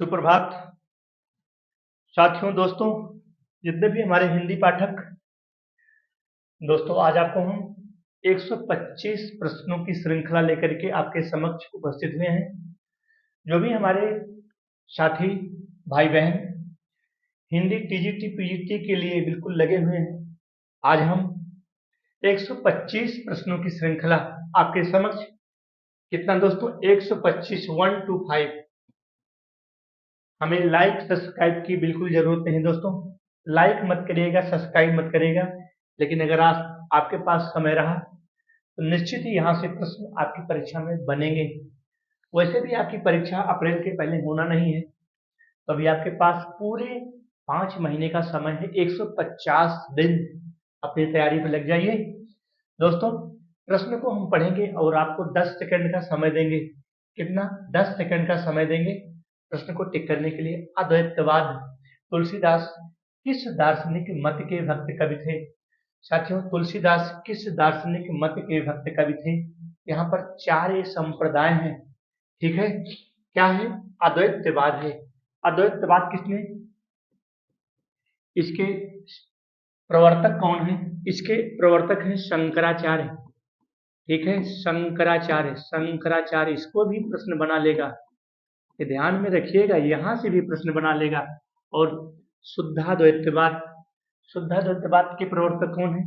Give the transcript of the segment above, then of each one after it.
सुप्रभात साथियों, दोस्तों, जितने भी हमारे हिंदी पाठक दोस्तों, आज आपको हम 125 प्रश्नों की श्रृंखला लेकर के आपके समक्ष उपस्थित हुए हैं। जो भी हमारे साथी भाई बहन हिंदी टीजीटी पीजीटी के लिए बिल्कुल लगे हुए हैं, आज हम 125 प्रश्नों की श्रृंखला आपके समक्ष, कितना दोस्तों, 125, 125। हमें लाइक सब्सक्राइब की बिल्कुल जरूरत नहीं दोस्तों। लाइक मत करिएगा, सब्सक्राइब मत करिएगा, लेकिन अगर आपके पास समय रहा तो निश्चित ही यहाँ से प्रश्न आपकी परीक्षा में बनेंगे। वैसे भी आपकी परीक्षा अप्रैल के पहले होना नहीं है, तो अभी आपके पास पूरे 5 महीने का समय है। 150 दिन अपनी तैयारी पर लग जाइए दोस्तों। प्रश्न को हम पढ़ेंगे और आपको 10 सेकंड का समय देंगे। कितना? 10 सेकंड का समय देंगे प्रश्न को टिक करने के लिए। अद्वैतवाद, तुलसीदास किस दार्शनिक मत के भक्त कवि थे? साथियों, तुलसीदास किस दार्शनिक मत के भक्त कवि थे? यहाँ पर 4 संप्रदाय हैं, ठीक है। क्या है? अद्वैतवाद है। अद्वैतवाद किसने, इसके प्रवर्तक कौन है? इसके प्रवर्तक हैं शंकराचार्य, ठीक है। शंकराचार्य, शंकराचार्य इसको भी प्रश्न बना लेगा, ये ध्यान में रखिएगा, यहां से भी प्रश्न बना लेगा। और शुद्धाद्वैतवाद, शुद्धाद्वैतवाद के प्रवर्तक कौन है?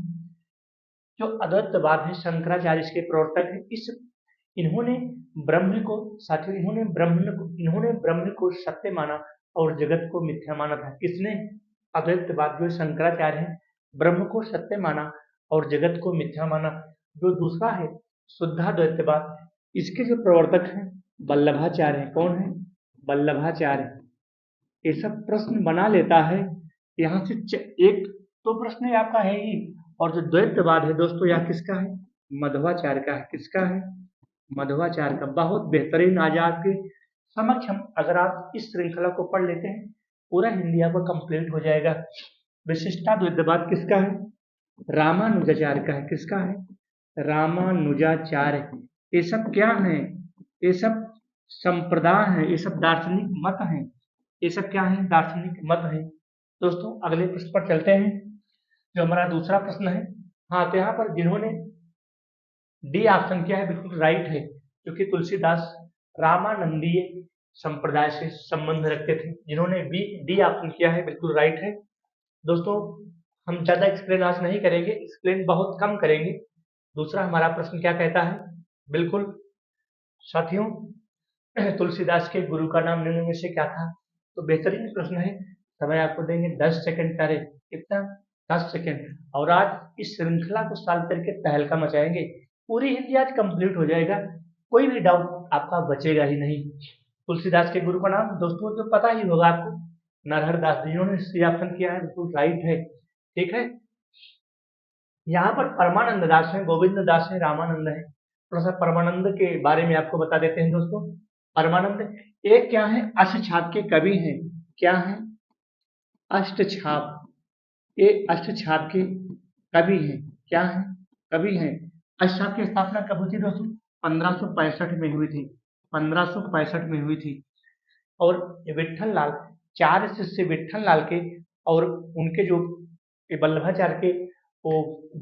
जो अद्वैतवाद है, शंकराचार्य इसके प्रवर्तक है। इन्होंने ब्रह्म को, साथियों, इन्होंने ब्रह्म को सत्य माना और जगत को मिथ्या माना था। किसने? अद्वैतवाद जो शंकराचार्य है, ब्रह्म को सत्य माना और जगत को मिथ्या माना। जो दूसरा है शुद्धाद्वैतवाद, इसके जो प्रवर्तक हैं वल्लभाचार्य हैं। कौन है? वल्लभाचार्य। ये सब प्रश्न बना लेता है यहाँ से। एक तो प्रश्न ही आपका है ही, और जो द्वैतवाद है दोस्तों, यह किसका है? मध्वाचार्य का है। किसका है? मध्वाचार्य का। बहुत बेहतरीन। आज आपके समक्ष हम, अगर आप इस श्रृंखला को पढ़ लेते हैं, पूरा हिंदी आपका कंप्लीट हो जाएगा। विशिष्टाद्वैतवाद किसका है? रामानुजाचार्य का है। किसका है? रामानुजाचार्य। ये सब क्या है? ये सब संप्रदाय है, ये सब दार्शनिक मत हैं। ये सब क्या है? दार्शनिक मत है। दोस्तों, अगले प्रश्न पर चलते हैं, जो हमारा दूसरा प्रश्न है। हाँ, तो यहाँ पर जिन्होंने डी ऑप्शन किया है बिल्कुल राइट है, क्योंकि तुलसीदास रामानंदीय संप्रदाय से संबंध रखते थे। जिन्होंने डी ऑप्शन किया है बिल्कुल राइट है दोस्तों। हम ज्यादा एक्सप्लेन आज नहीं करेंगे, एक्सप्लेन बहुत कम करेंगे। दूसरा हमारा प्रश्न क्या कहता है? बिल्कुल साथियों, तुलसीदास के गुरु का नाम निम्न में से क्या था? तो बेहतरीन प्रश्न है। समय आपको देंगे 10 सेकंड करे। कितना? 10 सेकंड। और आज इस श्रृंखला को साल करके तहलका मचाएंगे। पूरी हिंदी आज कंप्लीट हो जाएगा, कोई भी डाउट आपका बचेगा ही नहीं। तुलसीदास के गुरु का नाम दोस्तों जो पता ही होगा आपको, नरहर दास। जिन्होंने सी ऑप्शन किया है बिल्कुल राइट है, ठीक है। यहाँ पर परमानंद दास है, गोविंद दास है, रामानंद है। थोड़ा सा परमानंद के बारे में आपको बता देते हैं दोस्तों। परमानंद एक क्या है? अष्टछाप के कवि हैं। क्या है? अष्टछाप। ये अष्टछाप के कवि हैं। क्या है? कवि हैं। अष्टछाप की स्थापना कब हुई थी दोस्तों? 1565 में हुई थी। 1565 में हुई थी। और विठल लाल, 4 शिष्य विठल लाल के, और उनके जो वल्लभाचार्य के, वो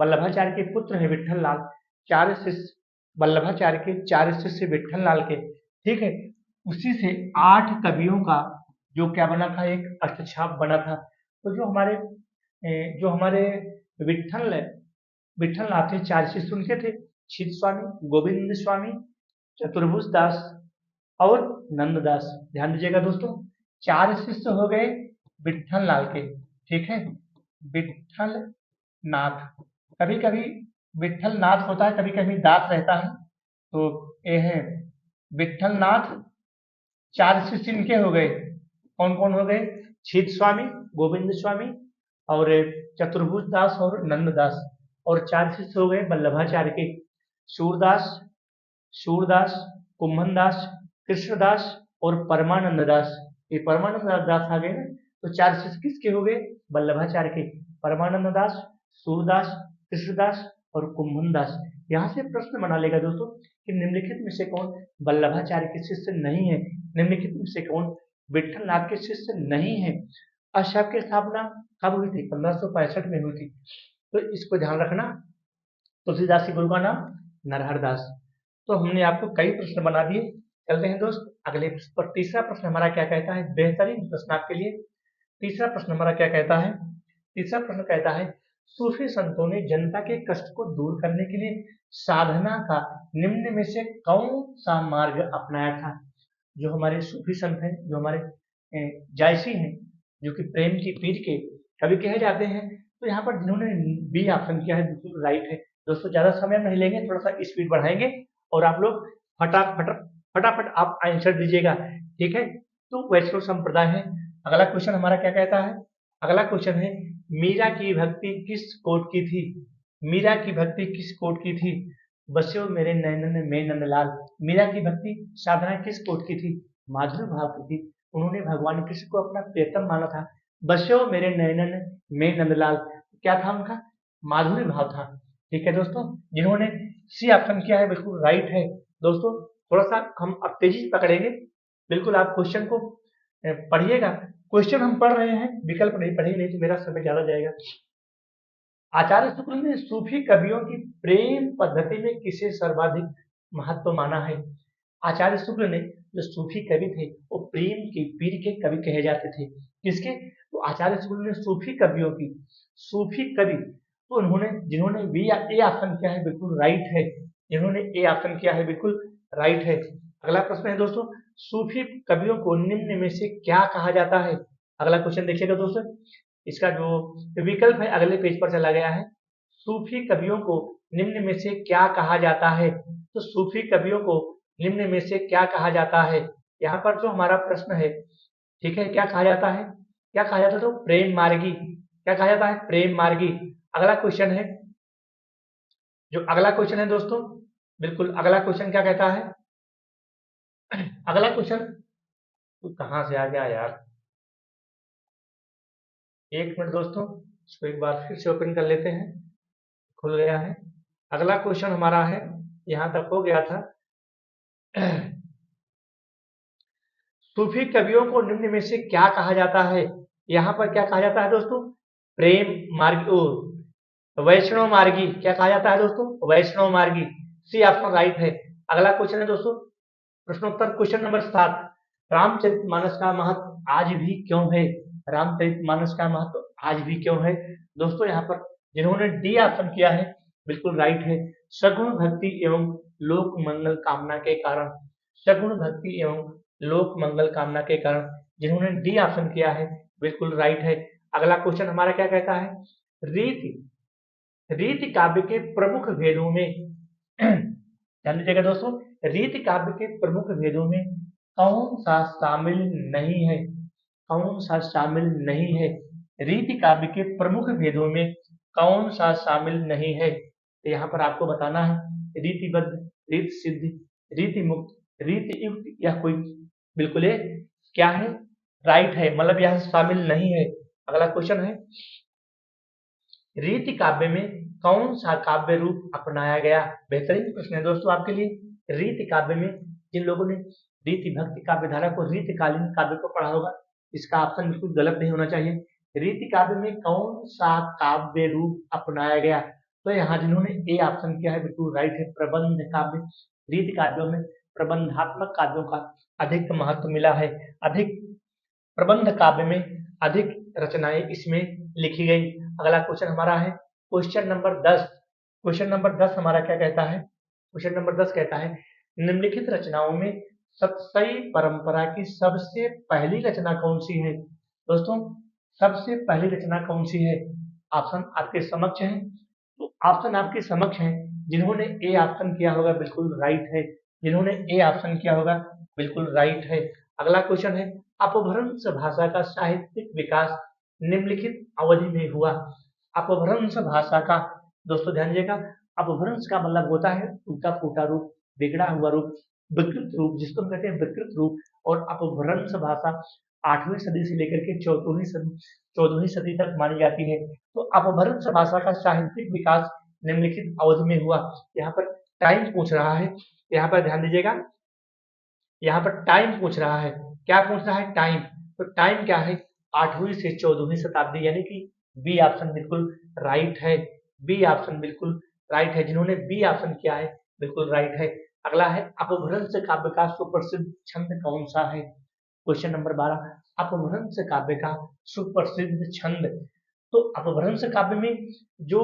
वल्लभाचार्य के पुत्र हैं विठल लाल। 4 शिष्य वल्लभाचार्य के, 4 शिष्य विठल लाल के, ठीक है। उसी से 8 कवियों का जो क्या बना था? एक अष्टछाप बना था। तो जो हमारे विठल विठल नाथ थे, 4 शिष्य उनके थे, छिद स्वामी, गोविंद स्वामी, चतुर्भुज दास और नंददास। ध्यान दीजिएगा दोस्तों, 4 शिष्य हो गए विठल लाल के, ठीक है। विठल नाथ, कभी कभी विठल नाथ होता है, कभी कभी दास रहता है। तो ये है विठल नाथ। 4 शिष्य इनके हो गए। कौन कौन हो गए? छिद स्वामी, गोविंद स्वामी और चतुर्भुज दास और नंददास। और 4 शिष्य हो गए वल्लभाचार्य के, सूरदास, सूरदास, कुंभनदास, कृष्णदास और परमानंद दास। ये परमानंद दास आ गए ना, तो 4 शिष्य किसके हो गए? वल्लभाचार्य के। परमानंद दास, सूरदास, कृष्णदास और कुंभनदास। यहाँ से प्रश्न बना लेगा दोस्तों कि निम्नलिखित में से कौन वल्लभाचार्य के शिष्य नहीं है? निम्नलिखित में से कौन विठलनाथ के शिष्य नहीं है। अष्टक की स्थापना कब हुई थी? 1565 में हुई थी। तो इसको ध्यान रखना। तुलसीदास के गुरु का नाम नरहर दास। तो हमने आपको कई प्रश्न बना दिए। चलते हैं दोस्त अगले प्रश्न पर। तीसरा प्रश्न हमारा क्या कहता है? बेहतरीन प्रश्न आपके लिए। तीसरा प्रश्न हमारा क्या कहता है? तीसरा प्रश्न कहता है, सूफी संतों ने जनता के कष्ट को दूर करने के लिए साधना का निम्न में से कौन सा मार्ग अपनाया था? जो हमारे सूफी संत हैं, जो हमारे जायसी हैं, जो कि प्रेम की पीर के कवि कहे जाते हैं, तो यहाँ पर जिन्होंने बी ऑप्शन किया है बिल्कुल राइट है। दोस्तों ज्यादा समय नहीं लेंगे, थोड़ा सा स्पीड बढ़ाएंगे और आप लोग फटाफट फटाफट आप आंसर दीजिएगा, ठीक है? तो वैष्णव संप्रदाय है। अगला क्वेश्चन हमारा क्या कहता है? अगला क्वेश्चन है, मीरा की भक्ति किस कोट की थी? मीरा की भक्ति किस कोट की थी? बस्यो मेरे नैनन में नंदलाल। मीरा की भक्ति साधना किस कोट की थी? माधुर्य भाव की थी। उन्होंने भगवान कृष्ण को अपना प्रियतम माना था। बस्यो मेरे नैनन में नंदलाल, क्या था उनका? माधुर्य भाव था। ठीक है दोस्तों, जिन्होंने सी ऑप्शन किया है बिल्कुल राइट है। दोस्तों थोड़ा सा हम अब तेजी से पकड़ेंगे, बिल्कुल आप क्वेश्चन को पढ़िएगा। क्वेश्चन हम पढ़ रहे हैं, विकल्प नहीं पढ़ेंगे, नहीं तो मेरा समय ज्यादा जाएगा। आचार्य शुक्ल ने सूफी कवियों की प्रेम पद्धति में किसे सर्वाधिक महत्व माना है? आचार्य शुक्ल ने जो सूफी कवि थे वो प्रेम के पीर के कवि कहे जाते थे। किसके? तो आचार्य शुक्ल ने सूफी कवियों की, सूफी कवि, तो उन्होंने जिन्होंने बी या ए ऑप्शन किया है बिल्कुल राइट है। जिन्होंने ए ऑप्शन किया है बिल्कुल राइट है। अगला प्रश्न है दोस्तों, सूफी कवियों को निम्न में से क्या कहा जाता है? अगला क्वेश्चन देखिएगा दोस्तों, इसका जो विकल्प है अगले पेज पर चला गया है। सूफी कवियों को निम्न में से क्या कहा जाता है? तो सूफी कवियों को निम्न में से क्या कहा जाता है? यहाँ पर जो हमारा प्रश्न है, ठीक है, क्या कहा जाता है? क्या कहा जाता है? तो प्रेम मार्गी। क्या कहा जाता है? प्रेम मार्गी। अगला क्वेश्चन है, जो अगला क्वेश्चन है दोस्तों, बिल्कुल अगला क्वेश्चन क्या कहता है? अगला क्वेश्चन तो कहाँ से आ गया यार, एक मिनट दोस्तों, इसको एक बार फिर से ओपन कर लेते हैं। खुल गया है। अगला क्वेश्चन हमारा है, यहां तक हो गया था। सूफी कवियों को निम्न में से क्या कहा जाता है? यहाँ पर क्या कहा जाता है दोस्तों? प्रेम मार्गी, वैष्णव मार्गी। क्या कहा जाता है दोस्तों? वैष्णव मार्गी। सी ऑप्शन राइट है। अगला क्वेश्चन है दोस्तों, प्रश्नोत्तर क्वेश्चन नंबर 7, रामचरितमानस का महत्व आज भी क्यों है? रामचरितमानस का महत्व आज भी क्यों है? दोस्तों यहाँ पर जिन्होंने डी ऑप्शन किया है बिल्कुल राइट है। सगुण भक्ति एवं लोक मंगल कामना के कारण। सगुण भक्ति एवं लोक मंगल कामना के कारण जिन्होंने डी ऑप्शन किया है बिल्कुल राइट है। अगला क्वेश्चन हमारा क्या कहता है? रीति रीति काव्य के प्रमुख भेदों में ध्यान दीजिएगा दोस्तों, रीति काव्य के प्रमुख भेदों में कौन सा शामिल नहीं है? कौन सा शामिल नहीं है? रीति काव्य के प्रमुख भेदों में कौन सा शामिल नहीं है? तो यहाँ पर आपको बताना है, रीतिबद्ध, रीति सिद्ध, रीति मुक्त, रीति युक्त, या कोई बिल्कुल क्या है? राइट है, मतलब यह शामिल नहीं है। अगला क्वेश्चन है, रीति काव्य में कौन सा काव्य रूप अपनाया गया? बेहतरीन प्रश्न है दोस्तों आपके लिए। रीति काव्य में जिन लोगों ने रीति भक्ति काव्य धारा को रीतिकालीन काव्य को पढ़ा होगा, इसका ऑप्शन बिल्कुल गलत नहीं होना चाहिए। रीति काव्य में कौन सा काव्य रूप अपनाया गया? तो यहाँ जिन्होंने ए ऑप्शन किया है बिल्कुल राइट है, प्रबंध काव्य। रीति काव्यों में प्रबंधात्मक काव्यों का अधिक महत्व मिला है। अधिक प्रबंध काव्य में अधिक रचनाएं इसमें लिखी गई। अगला क्वेश्चन हमारा है क्वेश्चन नंबर 10। क्वेश्चन नंबर 10 हमारा क्या कहता है? क्वेश्चन नंबर 10 कहता है, निम्नलिखित रचनाओं में सतसई परंपरा की सबसे पहली रचना कौन सी है? दोस्तों सबसे पहली रचना कौन सी है? ऑप्शन आपके समक्ष है, तो ऑप्शन आपके समक्ष है। जिन्होंने ए ऑप्शन किया होगा बिल्कुल राइट है। जिन्होंने ए ऑप्शन किया होगा बिल्कुल राइट है। अगला क्वेश्चन है, अपभ्रंश भाषा का साहित्यिक विकास निम्नलिखित अवधि में हुआ। अपभ्रंश भाषा का, दोस्तों ध्यान दीजिएगा, अपभ्रंश का मतलब होता है टूटा फूटा रूप, बिगड़ा हुआ रूप, विकृत रूप, जिसको हम कहते हैं विकृत रूप। और अपभ्रंश भाषा 8वीं सदी से लेकर के 14वीं सदी तक मानी जाती है। तो अपभ्रंश भाषा का साहित्यिक विकास निम्नलिखित अवधि में हुआ। यहाँ पर टाइम पूछ रहा है, यहाँ पर ध्यान दीजिएगा, यहाँ पर टाइम पूछ रहा है। क्या पूछ रहा है? टाइम। तो टाइम क्या है? 8वीं से 14वीं शताब्दी, यानी कि बी ऑप्शन बिल्कुल राइट है। बी ऑप्शन बिल्कुल राइट है। जिन्होंने बी ऑप्शन किया है बिल्कुल राइट है। अगला है, अपभ्रंश काव्य का सुप्रसिद्ध छंद कौन सा है? क्वेश्चन नंबर 12, अपभ्रंश काव्य का सुप्रसिद्ध छंद। तो अपभ्रंश काव्य में जो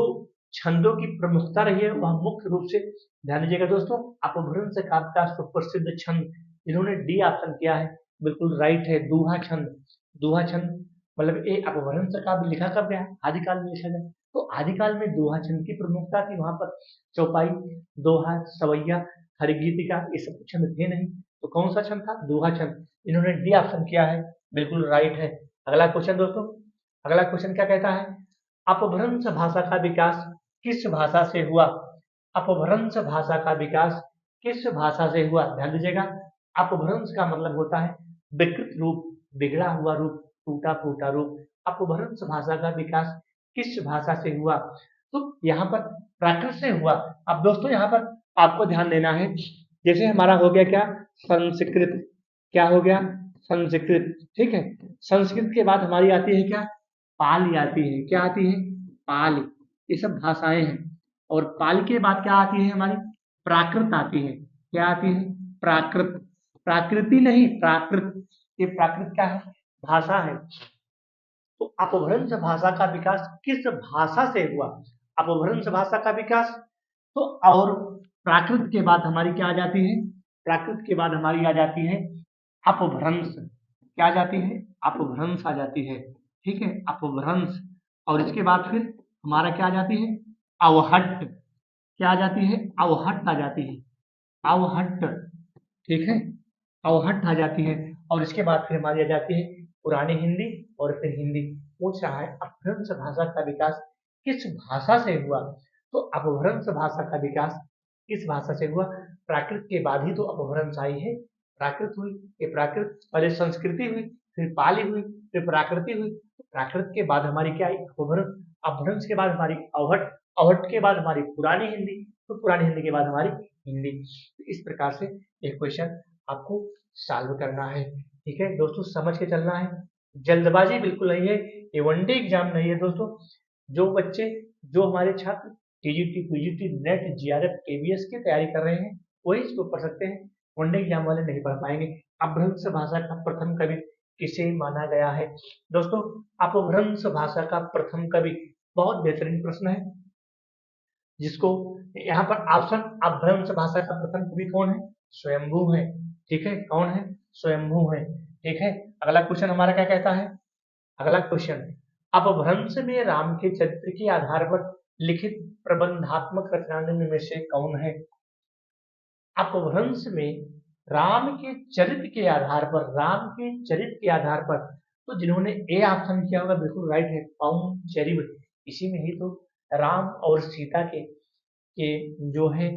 छंदों की प्रमुखता रही है वह मुख्य रूप से, ध्यान दीजिएगा दोस्तों, अपभ्रंश काव्य का सुप्रसिद्ध छंद जिन्होंने डी ऑप्शन किया है बिल्कुल राइट है, दोहा छंद। दोहा छंद मतलब ये अपभ्रंश काव्य लिखा कब गया? आदिकाल में लिखा गया। तो आदिकाल में दोहा छंद की प्रमुखता थी, वहां पर चौपाई, दोहा, सवैया, हरिगीतिका ये सब छंद थे नहीं। तो कौन सा छंद था? दोहा छंद। इन्होंने डी ऑप्शन किया है बिल्कुल राइट है। अगला क्वेश्चन दोस्तों, अगला क्वेश्चन क्या कहता है? अपभ्रंश भाषा का विकास किस भाषा से हुआ? अपभ्रंश भाषा का विकास किस भाषा से हुआ? ध्यान दीजिएगा, अपभ्रंश का मतलब होता है विकृत रूप, बिगड़ा हुआ रूप, टूटा फूटा रूप। अपभ्रंश भाषा का विकास किस भाषा से हुआ? तो यहाँ पर प्राकृत से हुआ। अब दोस्तों यहाँ पर आपको ध्यान देना है, जैसे हमारा हो गया क्या? संस्कृत। क्या हो गया? संस्कृत। ठीक है। संस्कृत के बाद हमारी आती है क्या? पाली आती है। क्या आती है? पाली। ये सब भाषाएं हैं। और पाली के बाद क्या आती है हमारी? प्राकृत आती है। क्या आती है? प्राकृत। प्राकृति नहीं, प्राकृत। ये प्राकृत क्या है? भाषा है। तो अपभ्रंश भाषा का विकास किस भाषा से हुआ? अपभ्रंश भाषा का विकास। तो और प्राकृत के बाद हमारी क्या आ जाती है? प्राकृत के बाद हमारी आ जाती है अपभ्रंश। क्या आ जाती है? अपभ्रंश आ जाती है। ठीक है, अपभ्रंश। और इसके बाद फिर हमारा क्या आ जाती है? अवहट्ट। क्या आ जाती है? अवहट्ट आ जाती है। अवहट्ट। ठीक है, अवहट्ट आ जाती है। और इसके बाद फिर हमारी आ जाती है पुरानी हिंदी और फिर हिंदी। पूछ रहा है अपभ्रंश भाषा का विकास किस भाषा से हुआ? तो अपभ्रंश भाषा का विकास किस भाषा से हुआ? प्राकृत के बाद ही तो अपभ्रंश आई है। प्राकृत हुई, ये प्राकृत पहले संस्कृति हुई, फिर पाली हुई, फिर प्राकृति हुई। प्राकृत के बाद हमारी क्या आई? अपभ्रंश। अपभ्रंश के बाद हमारी अवहट्ट, अवहट्ट के बाद हमारी पुरानी हिंदी, तो पुरानी हिंदी के बाद हमारी हिंदी। तो इस प्रकार से एक क्वेश्चन आपको सॉल्व करना है। ठीक है दोस्तों, समझ के चलना है, जल्दबाजी बिल्कुल नहीं है। ये वनडे एग्जाम नहीं है दोस्तों। जो बच्चे, जो हमारे छात्र TGT, PGT, net, GRF, KBS की तैयारी कर रहे हैं वही इसको पढ़ सकते हैं। वनडे एग्जाम वाले नहीं पढ़ पाएंगे। अपभ्रंश भाषा का प्रथम कवि किसे माना गया है? दोस्तों, अपभ्रंश भाषा का प्रथम कवि, बहुत बेहतरीन प्रश्न है, जिसको यहाँ पर ऑप्शन, अपभ्रंश भाषा का प्रथम कवि कौन है? स्वयंभू है। ठीक है, कौन है? स्वयंभू है। ठीक है। अगला क्वेश्चन हमारा क्या कहता है? अगला क्वेश्चन, अपभ्रंश में राम के चरित्र के आधार पर लिखित प्रबंधात्मक रचना निम्न में से कौन है? अपभ्रंश में राम के चरित्र के आधार पर, राम के चरित्र के आधार पर, तो जिन्होंने ए ऑप्शन किया होगा बिल्कुल राइट है, पाउंचेरिव। इसी में ही तो राम और सीता के जो है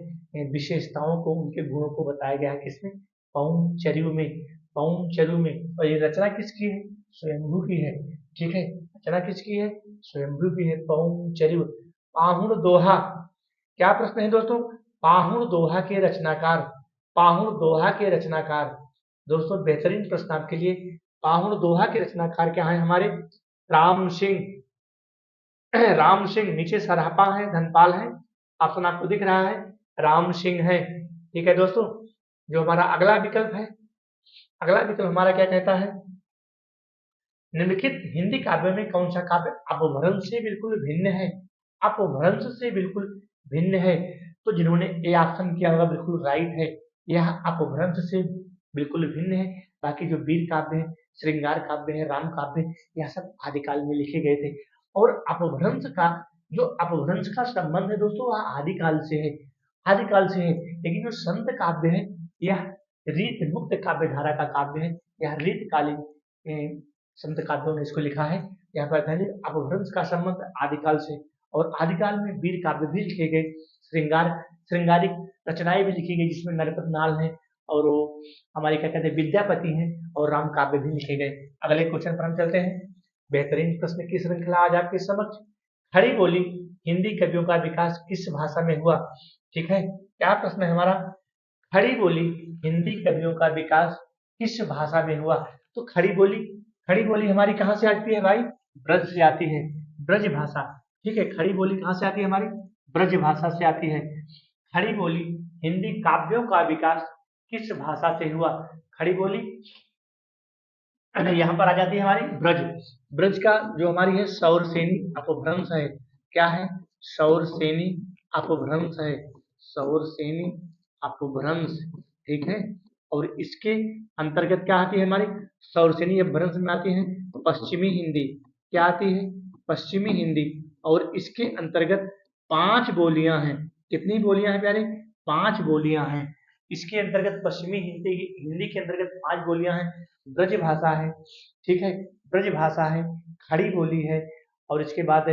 विशेषताओं को, उनके गुणों को बताया गया है। किसमें? पाउंचेरिव में। पाउंचेरिव में। और ये रचना किसकी है? स्वयंभू की है। ठीक है, रचना किसकी है? स्वयंभू की है, पाउंचेरिव। पाहुड़ दोहा, क्या प्रश्न है दोस्तों? पाहुड़ दोहा के रचनाकार, पाहुड़ दोहा के रचनाकार। दोस्तों बेहतरीन प्रश्न आपके लिए। पाहुड़ दोहा के रचनाकार क्या है हमारे? राम सिंह। राम सिंह, नीचे सरापा है, धनपाल है, ऑप्शन आपको दिख रहा है, राम सिंह है। ठीक है दोस्तों, जो हमारा अगला विकल्प है, अगला विकल्प हमारा क्या कहता है? निम्नलिखित हिंदी काव्य में कौन सा काव्य अपभ्रंश से बिल्कुल भिन्न है? अपभ्रंश से बिल्कुल भिन्न है। तो जिन्होंने ए ऑप्शन किया होगा बिल्कुल राइट है, यह अपभ्रंश से बिल्कुल भिन्न है। बाकी जो वीर काव्य है, श्रृंगार काव्य है, राम काव्य है, यह सब आदिकाल में लिखे गए थे। और अपभ्रंश का, जो अपभ्रंश का संबंध है दोस्तों, वह आदिकाल से है, आदिकाल से है। लेकिन जो संत काव्य है, यह रीत मुक्त काव्य धारा का काव्य है, यह रीतकालीन संत काव्यों ने इसको लिखा है। यहाँ पर अपभ्रंश का संबंध आदिकाल से, और आदिकाल में वीर काव्य भी लिखे गए, श्रृंगार, श्रृंगारिक रचनाएं भी लिखी गई, जिसमें नरपत नाल है और वो हमारे क्या कहते हैं विद्यापति हैं, और राम काव्य भी लिखे गए। अगले क्वेश्चन पर हम चलते हैं। बेहतरीन प्रश्न की श्रृंखला आज आपके समक्ष। खड़ी बोली हिंदी कवियों का विकास किस भाषा में हुआ? ठीक है, क्या प्रश्न है हमारा? खड़ी बोली हिंदी कवियों का विकास किस भाषा में हुआ? तो खड़ी बोली हमारी कहाँ से आती है भाई? ब्रज से आती है, ब्रज भाषा। ठीक है, खड़ी बोली कहाँ से आती है हमारी? ब्रज भाषा से आती है। खड़ी बोली हिंदी काव्यों का विकास किस भाषा से हुआ? खड़ी बोली यहाँ पर आ जाती है हमारी ब्रज। ब्रज का जो हमारी है सौरसेनी अपभ्रंश है। क्या है? सौरसेनी अपभ्रंश है, सौरसेनी अपभ्रंश। ठीक है, और इसके अंतर्गत क्या आती है हमारी? सौरसेनी अपभ्रंश में आती है पश्चिमी हिंदी। क्या आती है? पश्चिमी हिंदी। और इसके अंतर्गत 5 बोलियां हैं। कितनी बोलियां हैं प्यारे? 5 बोलियां हैं। इसके अंतर्गत पश्चिमी हिंदी हिंदी के अंतर्गत 5 बोलियां हैं। ब्रज भाषा है, ठीक है, ब्रज भाषा है, खड़ी बोली है, और इसके बाद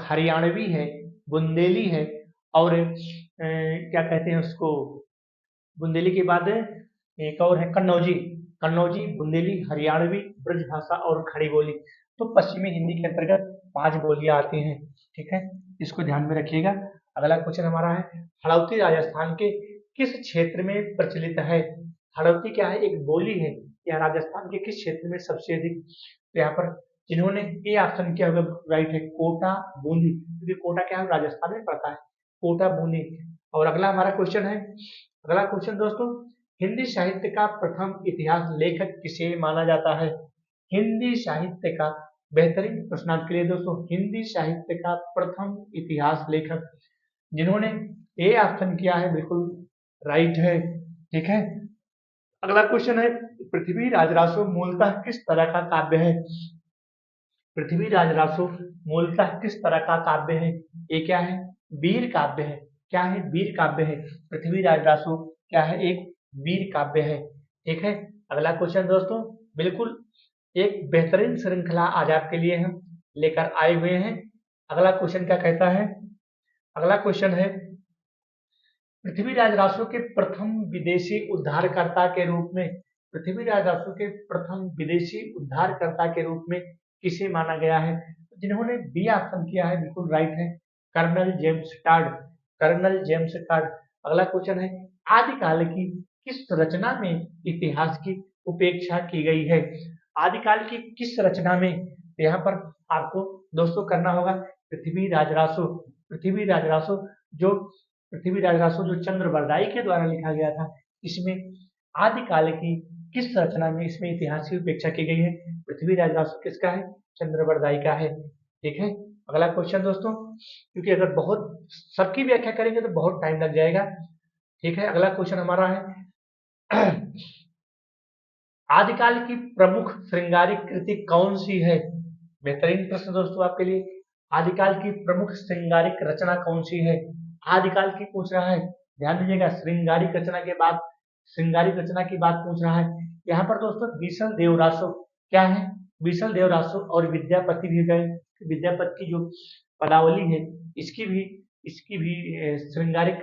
हरियाणवी है, बुंदेली है, और क्या कहते हैं उसको, बुंदेली के बाद एक और है कन्नौजी। कन्नौजी, बुंदेली, हरियाणवी, ब्रज भाषा और खड़ी बोली। तो पश्चिमी हिंदी के अंतर्गत 5 बोलियां आती हैं। ठीक है, इसको ध्यान में रखिएगा। अगला क्वेश्चन हमारा है, हड़ौती राजस्थान के किस क्षेत्र में प्रचलित है? हड़ौती क्या है? एक बोली है। यह राजस्थान के किस क्षेत्र में सबसे अधिक? तो यहाँ पर जिन्होंने ए ऑप्शन किया होगा राइट है, कोटा बूंदी, क्योंकि कोटा क्या है? राजस्थान में पड़ता है, कोटा बूंदी। और अगला हमारा क्वेश्चन है, अगला क्वेश्चन दोस्तों, हिंदी साहित्य का प्रथम इतिहास लेखक किसे माना जाता है? हिंदी साहित्य का बेहतरीन प्रश्न आपके लिए दोस्तों, हिंदी साहित्य का प्रथम इतिहास लेखक जिन्होंने ए ऑप्शन किया है बिल्कुल राइट है। ठीक है, अगला क्वेश्चन है, पृथ्वी राजरासो मूलतः किस तरह का काव्य है? पृथ्वी राजरासो मूलतः किस तरह का काव्य है? ये क्या है? वीर काव्य है। क्या है? वीर काव्य है। पृथ्वी राजरासो क्या है? एक वीर काव्य है। ठीक है, अगला क्वेश्चन दोस्तों, बिल्कुल एक बेहतरीन श्रृंखला आज आपके लिए हम लेकर आए हुए हैं। अगला क्वेश्चन क्या कहता है? अगला क्वेश्चन है, पृथ्वीराज रासो के प्रथम विदेशी उद्धारकर्ता के रूप में, पृथ्वीराज रासो के प्रथम विदेशी उद्धारकर्ता के रूप में किसे माना गया है? जिन्होंने बी ऑप्शन किया है बिल्कुल राइट है, colonel James Tod, colonel James Tod. अगला क्वेश्चन है, आदिकाल की किस रचना में इतिहास की उपेक्षा की गई है? आदिकाल की किस रचना में? यहाँ पर आपको दोस्तों करना होगा पृथ्वीराज रासो, पृथ्वीराज रासो जो पृथ्वीराज रासो जो चंद्रबरदाई के द्वारा लिखा गया था, इसमें आदिकाल की किस रचना में इसमें इतिहास की उपेक्षा की गई है? पृथ्वीराज रासो किसका है? चंद्रबरदाई का है। ठीक है, अगला क्वेश्चन दोस्तों, क्योंकि अगर बहुत सबकी व्याख्या करेंगे तो बहुत टाइम लग जाएगा। ठीक है, अगला क्वेश्चन हमारा है, आदिकाल की प्रमुख श्रृंगारिक कृति कौन सी है? बेहतरीन प्रश्न दोस्तों आपके लिए, आदिकाल की प्रमुख श्रृंगारिक रचना कौन सी है? आदिकाल की पूछ रहा है, ध्यान दीजिएगा, श्रृंगारिक रचना के बाद श्रृंगारिक रचना की बात पूछ रहा है। यहाँ पर दोस्तों बीसल देवरासो क्या है? बीसल देवरासो और विद्यापति भी गए, विद्यापति की जो पदावली है इसकी भी श्रृंगारिक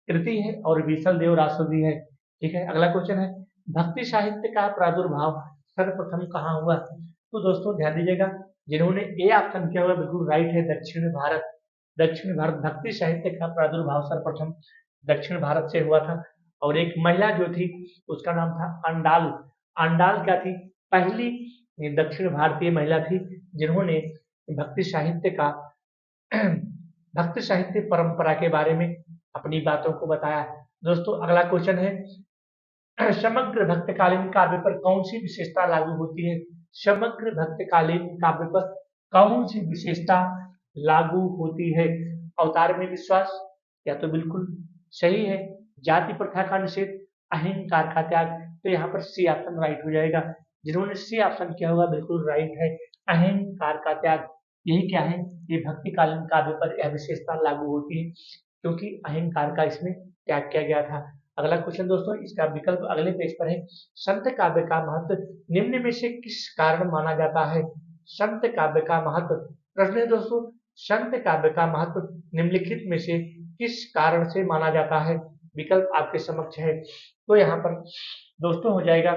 कृति है, और बीसल देवरासो भी है। ठीक है, अगला क्वेश्चन है, भक्ति साहित्य का प्रादुर्भाव सर्वप्रथम कहाँ हुआ? तो दोस्तों ध्यान दीजिएगा, जिन्होंने ए ऑप्शन किया हुआ बिल्कुल राइट है, दक्षिण भारत। दक्षिण भारत भक्ति साहित्य का प्रादुर्भाव सर्वप्रथम दक्षिण भारत से हुआ था। और एक महिला जो थी उसका नाम था अंडाल। अंडाल क्या थी? पहली दक्षिण भारतीय महिला थी जिन्होंने भक्ति साहित्य का भक्ति साहित्य परंपरा के बारे में अपनी बातों को बताया। दोस्तों अगला क्वेश्चन है, समग्र भक्तकालीन काव्य पर कौन सी विशेषता लागू होती है? समग्र भक्तकालीन काव्य पर कौन सी विशेषता लागू होती है? अवतार में विश्वास, या तो बिल्कुल सही है, जाति प्रथा का निषेध, अहंकार का त्याग। तो यहाँ पर सी ऑप्शन राइट हो जाएगा। जिन्होंने सी ऑप्शन किया होगा बिल्कुल राइट है, अहंकार का त्याग। यही क्या है? ये भक्तिकालीन काव्य पर यह विशेषता लागू होती है क्योंकि अहंकार का इसमें त्याग किया गया था। अगला क्वेश्चन दोस्तों, इसका विकल्प अगले पेज पर है, संत काव्य का महत्व निम्न में से किस कारण माना जाता है? संत काव्य का महत्व, प्रश्न है दोस्तों, संत काव्य का महत्व निम्नलिखित में से किस कारण से माना जाता है? विकल्प आपके समक्ष है। तो यहाँ पर दोस्तों हो जाएगा,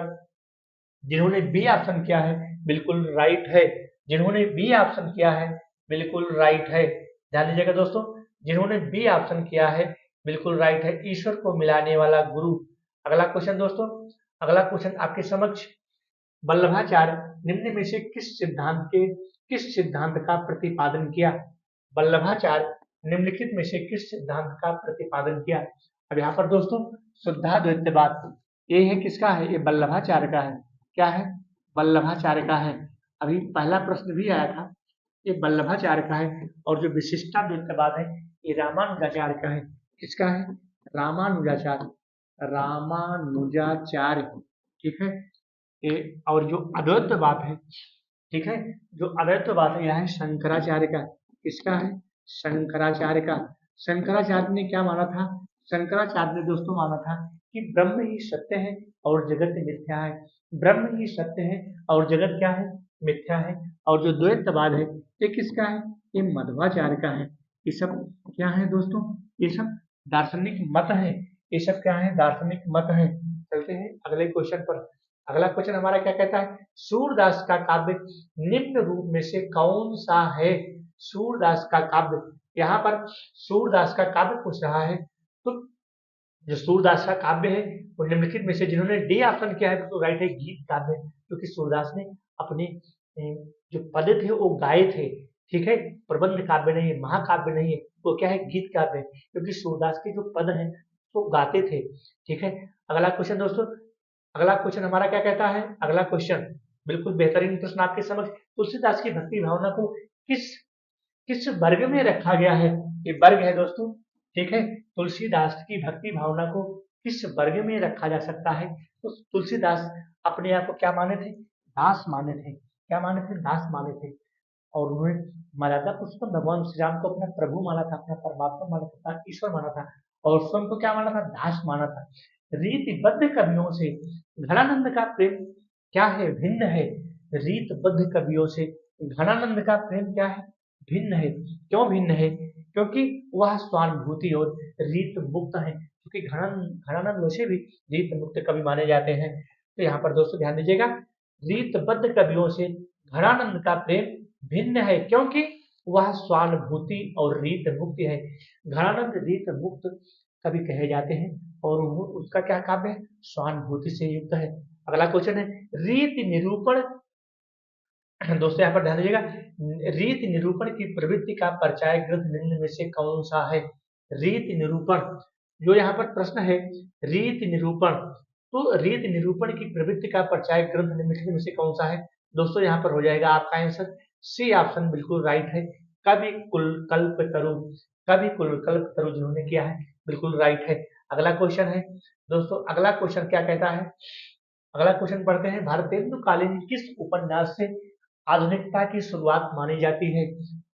जिन्होंने बी ऑप्शन किया है बिल्कुल राइट है, जिन्होंने बी ऑप्शन किया है बिल्कुल राइट है। ध्यान दीजिएगा दोस्तों, जिन्होंने बी ऑप्शन किया है बिल्कुल राइट है, ईश्वर को मिलाने वाला गुरु। अगला क्वेश्चन दोस्तों, अगला क्वेश्चन आपके समक्ष, वल्लभाचार्य निम्न में से किस सिद्धांत का प्रतिपादन किया? वल्लभाचार्य निम्नलिखित में से किस सिद्धांत का प्रतिपादन किया? अब यहाँ पर दोस्तों शुद्धाद्वैतवाद, ये है किसका है? ये वल्लभाचार्य का है। क्या है? वल्लभाचार्य का है। अभी पहला प्रश्न भी आया था, ये वल्लभाचार्य का है। और जो विशिष्टाद्वैतवाद है ये रामानुजाचार्य का है। किसका है? रामानुजाचार्य, रामानुजाचार्य, ठीक है। ये और जो अद्वैतवाद है, ठीक है, जो अद्वैतवाद है यह है शंकराचार्य का। किसका है? शंकराचार्य का। शंकराचार्य ने क्या माना था? शंकराचार्य ने दोस्तों माना था कि ब्रह्म ही सत्य है और जगत मिथ्या है। ब्रह्म ही सत्य है और जगत क्या है? मिथ्या है। और जो द्वैतवाद है ये किसका है? ये मध्वाचार्य का है। ये सब क्या है दोस्तों? ये सब दार्शनिक मत है। ये सब क्या है? दार्शनिक मत है। चलते हैं अगले क्वेश्चन पर। अगला क्वेश्चन हमारा क्या कहता है? सूरदास का काव्य निम्न रूप में से कौन सा है? सूरदास का काव्य, यहाँ पर सूरदास का काव्य पूछ रहा है। तो जो सूरदास का काव्य है वो निम्नलिखित में से, जिन्होंने डी ऑप्शन किया है तो राइट है गीत काव्य, क्योंकि सूरदास ने अपने जो पद थे वो गाए थे, ठीक है। प्रबंध काव्य नहीं है, महाकाव्य नहीं है, वो क्या है? गीत काव्य है, क्योंकि सूरदास के जो पद हैं वो गाते थे, ठीक है। अगला क्वेश्चन दोस्तों, अगला क्वेश्चन हमारा क्या कहता है? अगला क्वेश्चन बिल्कुल बेहतरीन प्रश्न आपके समझ, तुलसीदास की भक्ति भावना को किस किस वर्ग में रखा गया है? ये वर्ग है दोस्तों, ठीक है। तुलसीदास की भक्ति भावना को किस वर्ग में रखा जा सकता है? तो तुलसीदास अपने आप को क्या माने थे? दास माने थे। क्या माने थे? दास माने थे। और उन्होंने मर्यादा पुरुषोत्तम भगवान श्री राम को अपना प्रभु माना था, अपना परमात्मा माना था, ईश्वर माना था, और स्वयं को क्या माना था? दास माना था। रीतिबद्ध कवियों से घनानंद का प्रेम क्या है? भिन्न है। रीतबद्ध कवियों से घनानंद का प्रेम क्या है? भिन्न है। क्यों भिन्न है? क्योंकि वह स्वानुभूति और रीत मुक्त है, क्योंकि घनानंद वैसे भी रीत मुक्त कवि माने जाते हैं। तो यहाँ पर दोस्तों ध्यान दीजिएगा, रीतबद्ध कवियों से घनानंद का प्रेम भिन्न है, क्योंकि वह स्वानुभूति और रीत मुक्त है। घनानंद रीत मुक्त कवि कहे जाते हैं और वो उसका क्या काव्य है? स्वानुभूति से युक्त है। अगला क्वेश्चन है, रीति निरूपण, दोस्तों यहाँ पर ध्यान दीजिएगा, रीति निरूपण की प्रवृत्ति का परिचायक ग्रंथ निम्न में से कौन सा है? रीति निरूपण, जो यहाँ पर प्रश्न है रीति निरूपण, तो रीति निरूपण की प्रवृत्ति का परिचायक ग्रंथ निम्नलिखित में से कौन सा है? दोस्तों यहाँ पर हो जाएगा आपका आंसर सी ऑप्शन बिल्कुल राइट है, कवि कुलकल्पतरु। कवि कुलकल्पतरु जिन्होंने किया है, बिल्कुल राइट है। अगला क्वेश्चन है दोस्तों, अगला क्वेश्चन क्या कहता है? अगला क्वेश्चन पढ़ते हैं, भारतेंदुकालीन किस उपन्यास से आधुनिकता की शुरुआत मानी जाती है?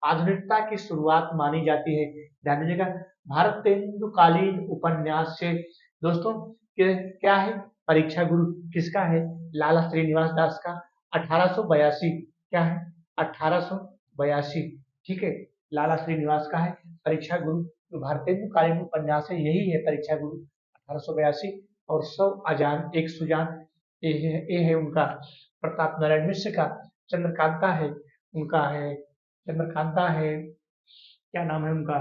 आधुनिकता की शुरुआत मानी जाती है, ध्यान दीजिएगा। भारतेंदुकालीन उपन्यास से दोस्तों क्या है? परीक्षा गुरु। किसका है? लाला श्रीनिवास दास का। 1882, क्या है? 1882, ठीक है, लाला श्रीनिवास का है परीक्षा गुरु। जो भारतेंदुकालीन उपन्यास है यही है परीक्षा गुरु, 1882। और सौ अजान एक सुजान, ये है उनका प्रताप नारायण मिश्र का। चंद्रकांता है उनका, है चंद्रकांता है, क्या नाम है उनका?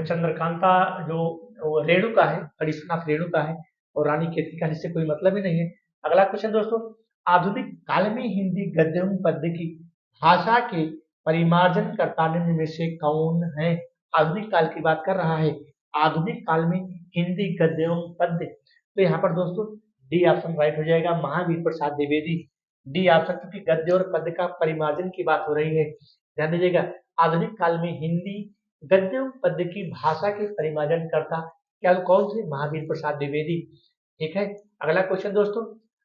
चंद्रकांता, जो रेणुका है, हरीशनाथ रेणुका है, और रानी केतकी, इससे कोई मतलब ही नहीं है। अगला क्वेश्चन दोस्तों, आधुनिक काल में हिंदी गद्य एवं पद्य की भाषा के परिमार्जन कर्ता निम्न में से कौन है? आधुनिक काल की बात कर रहा है, आधुनिक काल में हिंदी गद्य एवं पद्य, तो यहाँ पर दोस्तों डी ऑप्शन राइट हो जाएगा, महावीर प्रसाद द्विवेदी। डी ऑप्शन, क्योंकि गद्य और पद्य का परिमार्जन की बात हो रही है, ध्यान दीजिएगा। आधुनिक काल में हिंदी गद्य एवं पद्य की भाषा के परिमार्जन करता क्या कौन थे? महावीर प्रसाद द्विवेदी, ठीक है। अगला क्वेश्चन दोस्तों,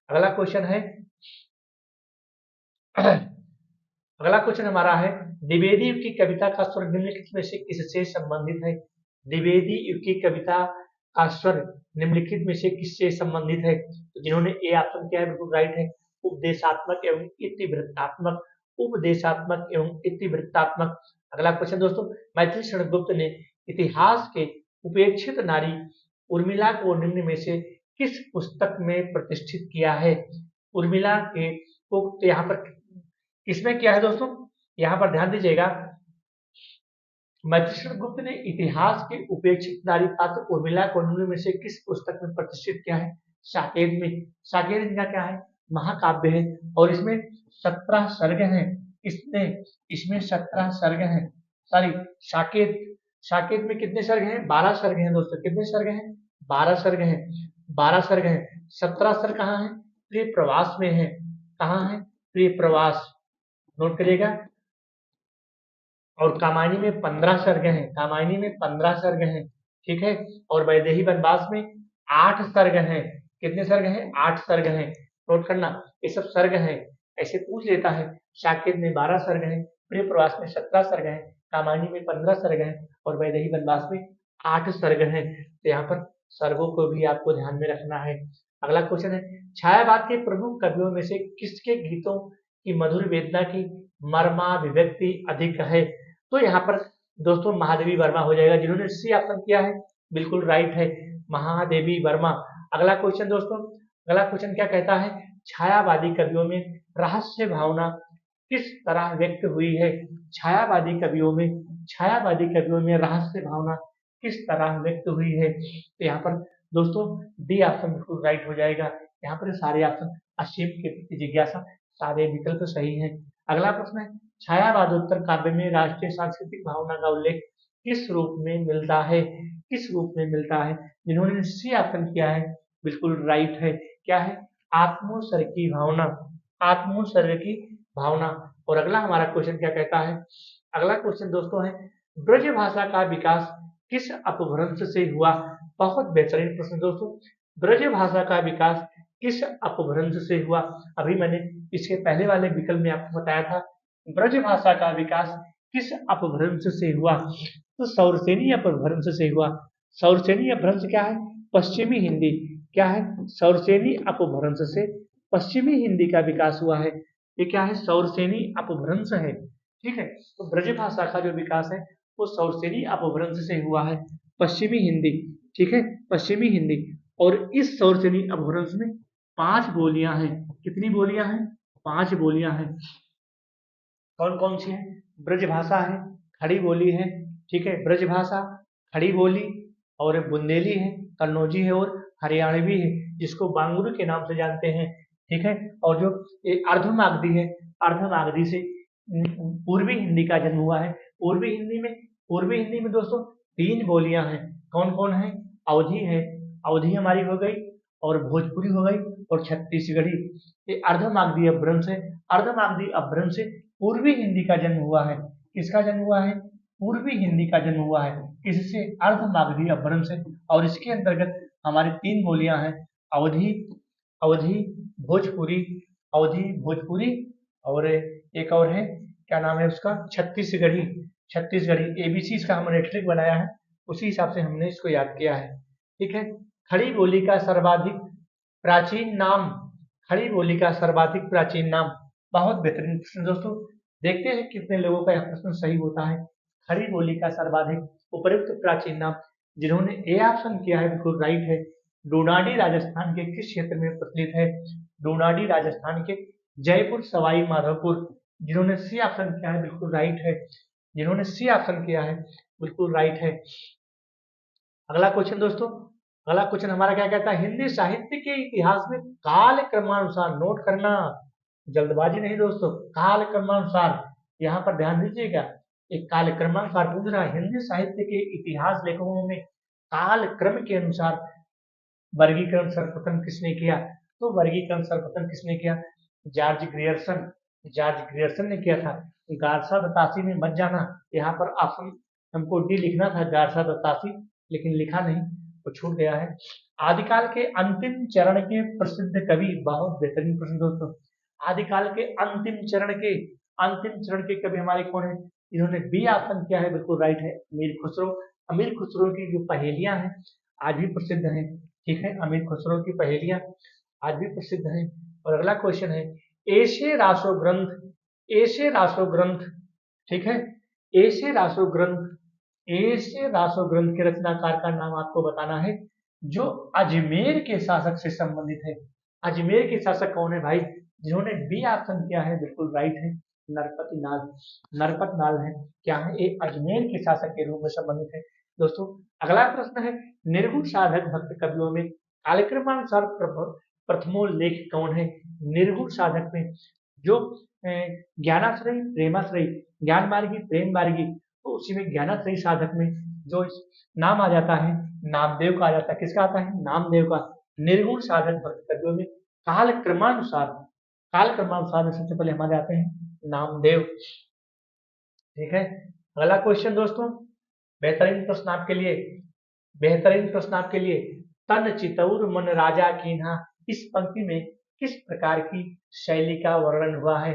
अगला क्वेश्चन है अगला क्वेश्चन हमारा है, द्विवेदी युग की कविता का स्वर निम्नलिखित में से किससे संबंधित है? द्विवेदी युग की कविता का स्वर निम्नलिखित में से किससे संबंधित है? तो जिन्होंने ए ऑप्शन किया है बिल्कुल राइट है, उपदेशात्मक एवं इतिवृत्तात्मक। उपदेशात्मक एवं इतिवृत्तात्मक। अगला क्वेश्चन दोस्तों, मैथिली शरण गुप्त ने इतिहास के उपेक्षित नारी उर्मिला को निम्न में से किस पुस्तक में प्रतिष्ठित किया है? उर्मिला के को तो यहाँ पर किसमें किया है दोस्तों? यहाँ पर ध्यान दीजिएगा, मैथिली शरण गुप्त ने इतिहास के उपेक्षित नारी पात्र उर्मिला को निम्न में से किस पुस्तक में प्रतिष्ठित किया है? साकेत में। साकेत इनका क्या है, महाकाव्य है और इसमें 17 सर्ग हैं। इसमें 17 सर्ग हैं। सॉरी, साकेत साकेत में कितने सर्ग हैं, 12 सर्ग हैं दोस्तों। कितने सर्ग हैं, 12 सर्ग हैं। 12 सर्ग हैं। 17 सर्ग कहाँ है, प्रिय प्रवास में है। कहाँ है, प्रिय प्रवास, नोट करिएगा। और कामायनी में 15 सर्ग हैं। कामायनी में 15 सर्ग हैं, ठीक है। और वैदेही वनवास में 8 सर्ग हैं। कितने सर्ग हैं, 8 सर्ग हैं। नोट करना, ये सब सर्ग हैं। ऐसे पूछ लेता है। साकेत में 12 सर्ग हैं, प्रिय प्रवास में 17 सर्ग हैं, कामायनी में 15 सर्ग हैं और वैदेही वनवास में 8 सर्ग हैं। तो यहाँ पर सर्गों को भी आपको ध्यान में रखना है। अगला क्वेश्चन है, छायावाद के प्रमुख कवियों में से किसके गीतों की मधुर वेदना की मर्माभिव्यक्ति अधिक है। तो यहाँ पर दोस्तों महादेवी वर्मा हो जाएगा, जिन्होंने सी ऑप्शन किया है, बिल्कुल राइट है, महादेवी वर्मा। अगला क्वेश्चन दोस्तों, अगला क्वेश्चन क्या कहता है, छायावादी कवियों में रहस्य भावना किस तरह व्यक्त हुई है। छायावादी कवियों में रहस्य भावना किस तरह व्यक्त हुई है। तो यहाँ पर दोस्तों डी ऑप्शन बिल्कुल राइट हो जाएगा। यहाँ पर सारे ऑप्शन असीम के प्रति जिज्ञासा, सारे विकल्प सही हैं। अगला प्रश्न है, छायावादोत्तर काव्य में राष्ट्रीय सांस्कृतिक भावना का उल्लेख किस रूप में मिलता है। जिन्होंने सी ऑप्शन किया है, बिल्कुल राइट है। क्या है, आत्मोत्सर्ग की भावना। और अगला हमारा क्वेश्चन क्या कहता है, अगला क्वेश्चन दोस्तों है, ब्रज भाषा का विकास किस अपभ्रंश से हुआ। बहुत बेहतरीन प्रश्न दोस्तों, ब्रज भाषा का विकास किस अपभ्रंश से हुआ। अभी मैंने इसके पहले वाले विकल्प में आपको बताया था, ब्रज भाषा का विकास किस अपभ्रंश से हुआ, तो सौरसेनी अपभ्रंश से हुआ। सौरसेनी अपभ्रंश क्या है, पश्चिमी हिंदी। क्या है, सौरसेनी अपभ्रंश से पश्चिमी हिंदी का विकास हुआ है। ये क्या है, सौरसेनी अपभ्रंश है, ठीक है। तो ब्रज भाषा का जो विकास है वो सौरसेनी अपभ्रंश से हुआ है, पश्चिमी हिंदी, ठीक है, पश्चिमी हिंदी। और इस सौरसेनी अपभ्रंश में 5 बोलियां हैं। कितनी बोलियां हैं, 5 बोलियां हैं। कौन कौन सी है, ब्रज भाषा है, खड़ी बोली है, ठीक है, ब्रज भाषा, खड़ी बोली और बुंदेली है, कन्नौजी है और हरियाणवी है, जिसको बांगुर के नाम से जानते हैं, ठीक है। और जो ये अर्धमागधी है, अर्धमागधी से पूर्वी हिंदी का जन्म हुआ है। पूर्वी हिंदी में दोस्तों 3 बोलियां हैं। कौन कौन है, अवधी है, अवधी हमारी हो गई, और भोजपुरी हो गई, और छत्तीसगढ़ी। ये अर्धमागधी अपभ्रंश है। अर्धमागधी अपभ्रंश से पूर्वी हिंदी का जन्म हुआ है। किसका जन्म हुआ है, पूर्वी हिंदी का जन्म हुआ है, इससे अर्धमागधी अपभ्रंश है। और इसके अंतर्गत हमारी 3 बोलियां हैं, अवधी अवधी भोजपुरी, अवधी भोजपुरी, और एक और है, क्या नाम है उसका, छत्तीसगढ़ी। एबीसी इसका हमने ट्रिक बनाया है, उसी हिसाब से हमने इसको याद किया है, ठीक है। खड़ी बोली का सर्वाधिक प्राचीन नाम, खड़ी बोली का सर्वाधिक प्राचीन नाम। बहुत बेहतरीन प्रश्न दोस्तों, देखते हैं कितने लोगों का यह प्रश्न सही होता है। खड़ी बोली का सर्वाधिक उपयुक्त प्राचीन नाम, जिन्होंने ए ऑप्शन किया है, बिल्कुल राइट है। डूनाडी राजस्थान के किस क्षेत्र में प्रचलित है। डूनाडी राजस्थान के जयपुर सवाई माधोपुर। जिन्होंने सी ऑप्शन किया है, बिल्कुल राइट है। जिन्होंने सी ऑप्शन किया है, बिल्कुल राइट है। अगला क्वेश्चन दोस्तों, अगला क्वेश्चन हमारा क्या कहता है, हिंदी साहित्य के इतिहास में काल क्रमानुसार, नोट करना, जल्दबाजी नहीं दोस्तों, काल क्रमानुसार, यहाँ पर ध्यान दीजिएगा, एक काल क्रमानुसार पूछ रहा है। हिंदी साहित्य के इतिहास लेखकों में काल क्रम के अनुसार वर्गीकरण सर्वप्रथम किसने किया। तो वर्गीकरण सर्वप्रथम किसने किया, जॉर्ज ग्रियर्सन ने किया था। गारसा दत्तासी में मत जाना, यहाँ पर ऑप्शन हमको डी लिखना था, गारसा दत्तासी, लेकिन लिखा नहीं, वो छूट गया है। आदिकाल के अंतिम चरण के प्रसिद्ध कवि, बहुत बेहतरीन प्रश्न दोस्तों, आदिकाल के अंतिम चरण के कवि हमारे कौन है। इन्होंने बी ऑप्शन किया है, बिल्कुल राइट है, अमीर खुसरो की जो पहेलियां हैं आज भी प्रसिद्ध हैं, ठीक है, अमीर खुसरो की पहेलियां आज भी प्रसिद्ध हैं। और अगला क्वेश्चन है, ऐसे रासो ग्रंथ, ठीक है, ऐसे रासो ग्रंथ के रचनाकार का नाम आपको बताना है, जो अजमेर के शासक से संबंधित है। अजमेर के शासक कौन है भाई, जिन्होंने बी ऑप्शन किया है, बिल्कुल राइट है, नरपत नाल है। क्या है, ये अजमेर के शासक के रूप में संबंधित है। दोस्तों अगला प्रश्न है, निर्गुण साधक भक्त कवियों में कालक्रमानुसार प्रथमोल्लेख कौन है? निर्गुण साधक में जो ज्ञानाश्रयी प्रेमाश्रयी, ज्ञान मार्गी प्रेम मार्गी, तो उसी में ज्ञानाश्रयी साधक में जो नाम आ जाता है नामदेव का आ जाता है। किसका आता है? नामदेव का। निर्गुण साधक भक्त कवियों में काल क्रमानुसार में सबसे पहले हमारे आते हैं नामदेव। ठीक है, अगला क्वेश्चन दोस्तों, बेहतरीन प्रश्न आपके लिए, बेहतरीन प्रश्न आपके लिए। तन चितौर मन राजा कीन्हा, इस पंक्ति में किस प्रकार की शैली का वर्णन हुआ है?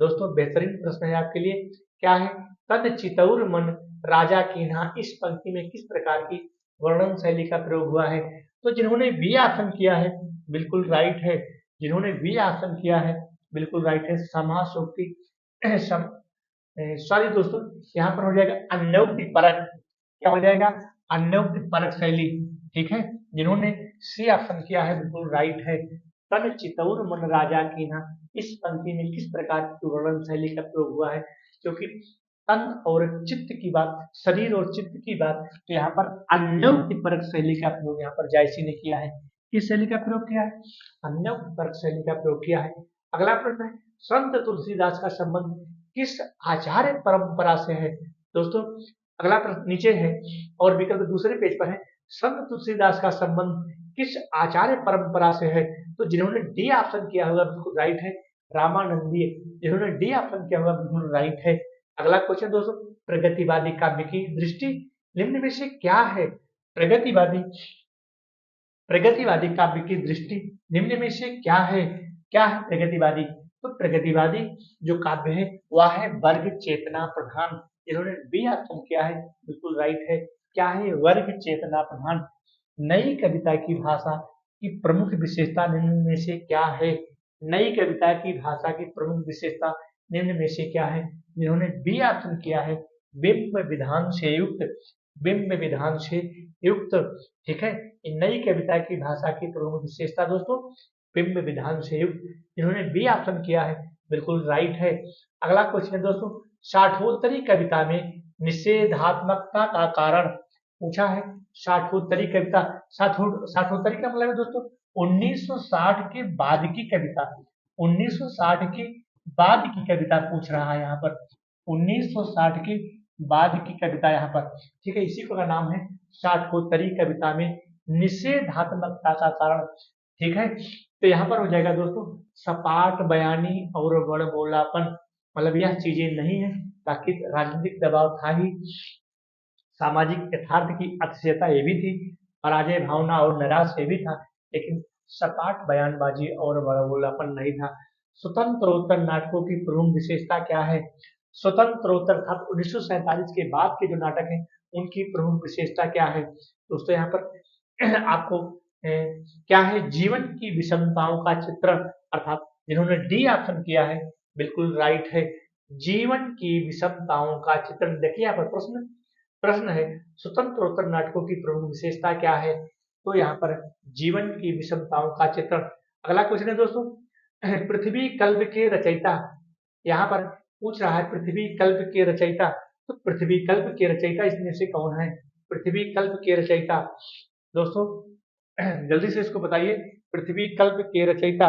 दोस्तों बेहतरीन प्रश्न है आपके लिए। क्या है? तन चितौर मन राजा कीन्हा, इस पंक्ति में किस प्रकार की वर्णन शैली का प्रयोग हुआ है? तो जिन्होंने बी आसन किया है बिल्कुल राइट है, जिन्होंने बी आसन किया है बिल्कुल राइट है। समासोक्ति सॉरी दोस्तों, यहाँ पर हो जाएगा अन्योक्ति परक। क्या हो जाएगा? अन्योक्ति परक शैली। ठीक है, जिन्होंने सी ऑप्शन किया है बिल्कुल राइट है। तन चितौर मन राजा कीन्हा, इस पंक्ति में किस प्रकार की वर्णन शैली का प्रयोग हुआ है? क्योंकि तन और चित्त की बात, शरीर और चित्त की बात, तो यहाँ पर अन्योक्ति परक शैली का प्रयोग यहाँ पर जायसी ने किया है। किस शैली का प्रयोग किया है? अन्योक्ति परक शैली का प्रयोग किया है। अगला प्रश्न है, संत तुलसीदास का संबंध किस आचार्य परंपरा से है? दोस्तों अगला प्रश्न नीचे है और विकल्प दूसरे पेज पर है। संत तुलसीदास का संबंध किस आचार्य परंपरा से है? तो जिन्होंने डी ऑप्शन किया होगा बिल्कुल राइट है, रामानंदीय। जिन्होंने डी ऑप्शन किया होगा बिल्कुल राइट है। अगला क्वेश्चन दोस्तों, प्रगतिवादी काव्य की दृष्टि निम्न में से क्या है? प्रगतिवादी प्रगतिवादी काव्य की दृष्टि निम्न में से क्या है? क्या है प्रगतिवादी? तो प्रगतिवादी जो काव्य है वह है वर्ग चेतना प्रधान। इन्होंने बी ऑप्शन किया है बिल्कुल राइट है। क्या है? वर्ग चेतना प्रधान। नई कविता की भाषा की प्रमुख विशेषता निम्न में से क्या है? नई कविता की भाषा की प्रमुख विशेषता निम्न में से क्या है? जिन्होंने बी ऑप्शन किया है बिंब विधान से युक्त, बिंब विधान से युक्त। ठीक है, नई कविता की भाषा की प्रमुख विशेषता दोस्तों बिंब विधान से युक्त। इन्होंने बी ऑप्शन किया है बिल्कुल राइट है। अगला क्वेश्चन है दोस्तों, साठोत्तरी कविता में निषेधात्मकता का कारण पूछा है। साठोत्तरी कविता, साठोत्तरी का मतलब है दोस्तों 1960 के बाद की कविता, 1960 के बाद की कविता पूछ रहा है यहाँ पर, 1960 के बाद की कविता यहाँ पर। ठीक है, इसी का नाम है साठोत्तरी कविता में निषेधात्मकता का कारण। ठीक है, तो यहाँ पर हो जाएगा दोस्तों सपाट बयानी और बड़बोलापन, मतलब यह चीजें नहीं है, ताकि राजनीतिक दबाव था ही, सामाजिक यथार्थ की अतिशयता ये भी थी, पराजय भावना और निराश ये भी था, लेकिन सपाट बयानबाजी और बड़बोलापन नहीं था। स्वतंत्रोत्तर नाटकों की प्रमुख विशेषता क्या है? स्वतंत्रोत्तर अर्थात 1947 के बाद के जो नाटक हैं उनकी प्रमुख विशेषता क्या है? दोस्तों यहाँ पर आपको क्या है? जीवन की विषमताओं का चित्रण, अर्थात जिन्होंने डी ऑप्शन किया है बिल्कुल राइट है, जीवन की विषमताओं का चित्रण। देखिए यहाँ पर प्रश्न प्रश्न है स्वतंत्रोत्तर नाटकों की प्रमुख विशेषता क्या है? तो यहाँ पर जीवन की विषमताओं का चित्रण। अगला क्वेश्चन है दोस्तों, पृथ्वी कल्प के रचयिता, यहाँ पर पूछ रहा है पृथ्वी कल्प के रचयिता, तो पृथ्वी कल्प के रचयिता इसमें से कौन है? पृथ्वी कल्प के रचयिता दोस्तों जल्दी से इसको बताइए, पृथ्वी कल्प के रचयिता,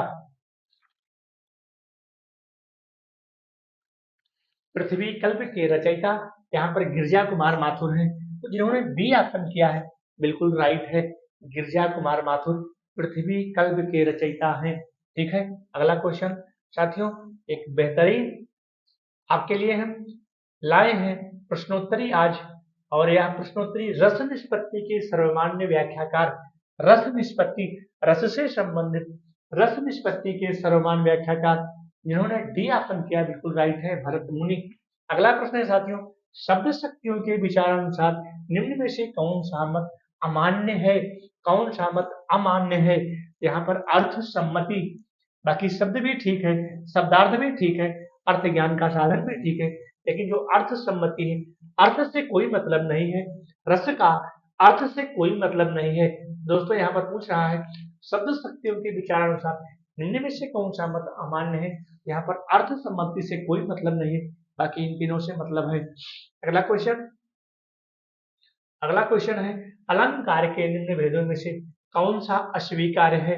पृथ्वी कल्प के रचयिता यहाँ पर गिरजा कुमार माथुर हैं। तो जिन्होंने बी ऑप्शन किया है बिल्कुल राइट है, गिरजा कुमार माथुर पृथ्वी कल्प के रचयिता हैं। ठीक है, अगला क्वेश्चन साथियों, एक बेहतरीन आपके लिए हम लाए हैं प्रश्नोत्तरी आज, और यह प्रश्नोत्तरी रस निष्पत्ति के सर्वमान्य व्याख्याकार, रस निष्पत्ति, रस से संबंधित रस निष्पत्ति के सर्वमान्य व्याख्याकार, जिन्होंने डी ऑप्शन किया बिल्कुल राइट है, भरत मुनि। अगला प्रश्न है साथियों, शब्द शक्तियों के विचारानुसार निम्न में से कौन सा मत अमान्य है? कौन सा मत अमान्य है? यहाँ पर अर्थ सम्मति, बाकी शब्द भी ठीक है, शब्दार्थ भी ठीक है, अर्थ ज्ञान का साधन भी ठीक है, लेकिन जो अर्थ सम्मति है, अर्थ से कोई मतलब नहीं है, रस का अर्थ से कोई मतलब नहीं है। दोस्तों यहाँ पर पूछ रहा है शब्द शक्तियों के विचारानुसार निम्न में से कौन सा मत अमान्य है? यहाँ पर अर्थ सम्मति से कोई मतलब नहीं है, बाकी इन तीनों से मतलब है। अगला क्वेश्चन है अलंकार के निम्न भेदों में से कौन सा अस्वीकार्य है?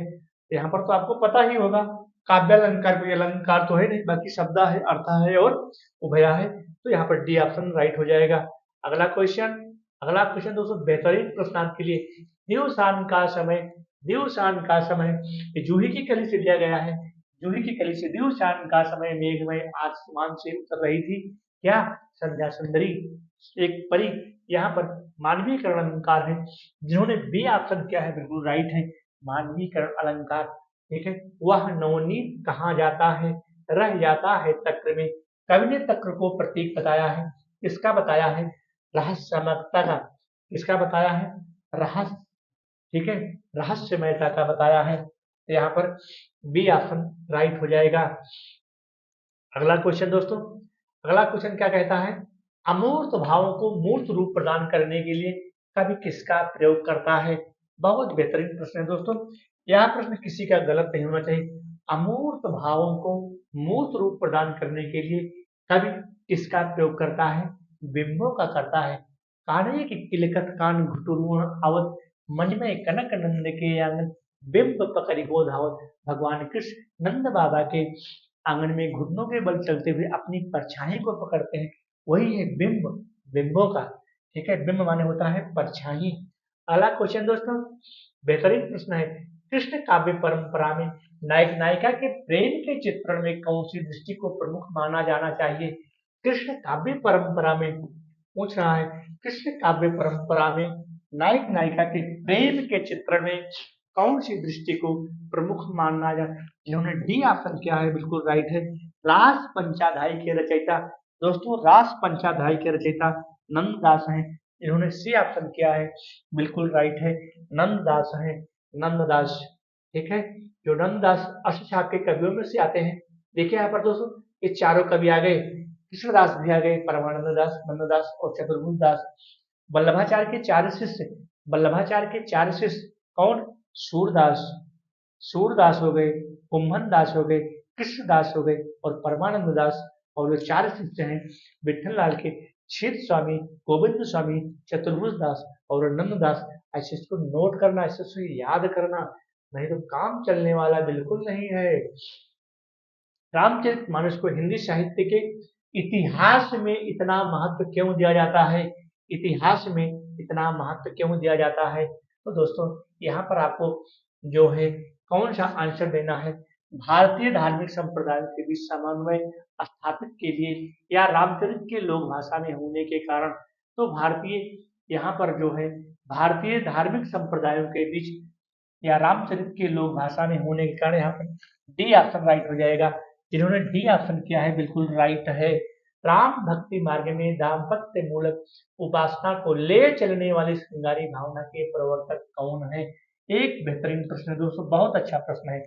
यहाँ पर तो आपको पता ही होगा, काव्य अलंकार, कोई अलंकार तो है नहीं, बाकी शब्द है, अर्थ है और उभया है, तो यहाँ पर डी ऑप्शन राइट हो जाएगा। अगला क्वेश्चन, दोस्तों बेहतरीन प्रश्न आपके लिए। दिवसान का समय, ये जूही की कली से दिया गया है। जूही की कली से दिवसान का समय मेघमय आसमान से उतर रही थी, क्या? संध्या सुंदरी, एक परी। यहाँ पर मानवीकरण अलंकार है, जिन्होंने बी ऑप्शन किया है बिल्कुल राइट है, मानवीकरण अलंकार। ठीक है, वह नवनीत कहाँ जाता है, रह जाता है तक्र में। कवि ने तक्र को प्रतीक बताया है, किसका बताया है? रहस्यमयता का। किसका बताया है? रहस्य, ठीक है, रहस्यमयता का बताया है, तो यहाँ पर बी ऑप्शन राइट हो जाएगा। अगला क्वेश्चन दोस्तों, अगला क्वेश्चन क्या कहता है? अमूर्त भावों को मूर्त रूप प्रदान करने के लिए कवि किसका प्रयोग करता है? बहुत बेहतरीन प्रश्न है दोस्तों, यह प्रश्न किसी का गलत नहीं होना चाहिए। अमूर्त भावों को मूर्त रूप प्रदान करने के लिए कवि किसका प्रयोग करता है? बिंबों का करता है। काने की किलकत कान घुटुरुण आवत, मन में कनक नंद के आंगन, बिंब पकड़ी को धावत। भगवान कृष्ण नंद बाबा के आंगन में घुटनों के बल चलते हुए अपनी परछाई को पकड़ते हैं, वही है बिंब, बिंबों का। ठीक है, बिंब माने होता है परछाई। अगला क्वेश्चन दोस्तों, बेहतरीन प्रश्न है। कृष्ण काव्य परंपरा में नायक नायिका के प्रेम के चित्रण में कौन सी दृष्टि को प्रमुख माना जाना चाहिए? कृष्ण काव्य परंपरा में पूछ रहा है, कृष्ण काव्य परंपरा में नायक नायिका के प्रेम के चित्रण में कौन सी दृष्टि को प्रमुख माना जा, जिन्होंने डी ऑप्शन किया है बिल्कुल राइट है, रास पंचाध्यायी के रचयिता। दोस्तों रास पंचाध्यायी के रचयिता नंददास हैं, इन्होंने सी ऑप्शन किया है बिल्कुल राइट है, नंददास हैं, नंददास। ठीक है, जो नंददास अष्टछाप के कवियों में से आते हैं। देखिए यहाँ पर दोस्तों, ये चारों कवि आ गए, कृष्णदास भी आ गए, परमानंद दास, नंददास और चतुर्भुज दास। वल्लभाचार्य के चार शिष्य, वल्लभाचार्य के चार शिष्य कौन? सूरदास, सूरदास हो गए, कुंभन दास हो गए, कृष्णदास हो गए और परमानंद दास। और जो चार शिष्य हैं विठल लाल के, क्षीर स्वामी, गोविंद स्वामी, चतुर्भुज दास और नंद दास। ऐसे इसको नोट करना, ऐसे इसको याद करना, नहीं तो काम चलने वाला बिल्कुल नहीं है। रामचरितमानस को हिंदी साहित्य के इतिहास में इतना महत्व क्यों दिया जाता है? इतिहास में इतना महत्व क्यों दिया जाता है? तो दोस्तों यहाँ पर आपको जो है कौन सा आंसर देना है? भारतीय धार्मिक संप्रदायों के बीच समन्वय स्थापित के लिए या रामचरित के लोक भाषा में होने के कारण, तो भारतीय यहाँ पर जो है भारतीय धार्मिक संप्रदायों के बीच या रामचरित के लोक भाषा में होने के कारण यहाँ पर डी ऑप्शन राइट हो जाएगा। जिन्होंने डी ऑप्शन किया है बिल्कुल राइट है। राम भक्ति मार्ग में दाम्पत्य मूलक उपासना को ले चलने वाली श्रृंगारी भावना के प्रवर्तक कौन है? एक बेहतरीन प्रश्न है दोस्तों, बहुत अच्छा प्रश्न है।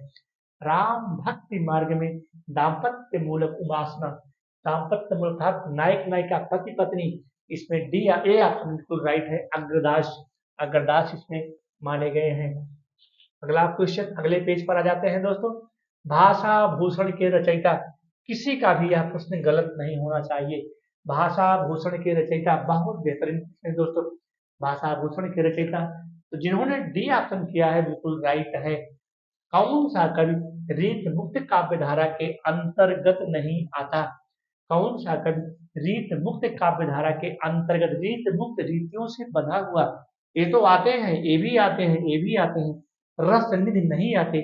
राम भक्ति मार्ग में दाम्पत्य मूलक उपासना, दाम्पत्य मूलक अर्थात नायक नायिका पति पत्नी, इसमें डी ए ऑप्शन बिल्कुल राइट है। अग्रदास, अग्रदास इसमें माने गए हैं। अगला क्वेश्चन, अगले पेज पर आ जाते हैं दोस्तों। भाषा भूषण के रचयिता, किसी का भी यह प्रश्न गलत नहीं होना चाहिए। भाषा भूषण के रचयिता, बहुत बेहतरीन प्रश्न है दोस्तों। भाषा भूषण के रचयिता, तो जिन्होंने डी ऑप्शन किया है बिल्कुल राइट है। कौन सा कवि रीत मुक्त काव्य धारा के अंतर्गत नहीं आता? कौन सा कवि रीत मुक्त काव्य धारा के अंतर्गत, रीत मुक्त रीतियों से बंधा हुआ, ये तो आते हैं, ये भी आते हैं, ये भी आते हैं, रस निधि नहीं आते।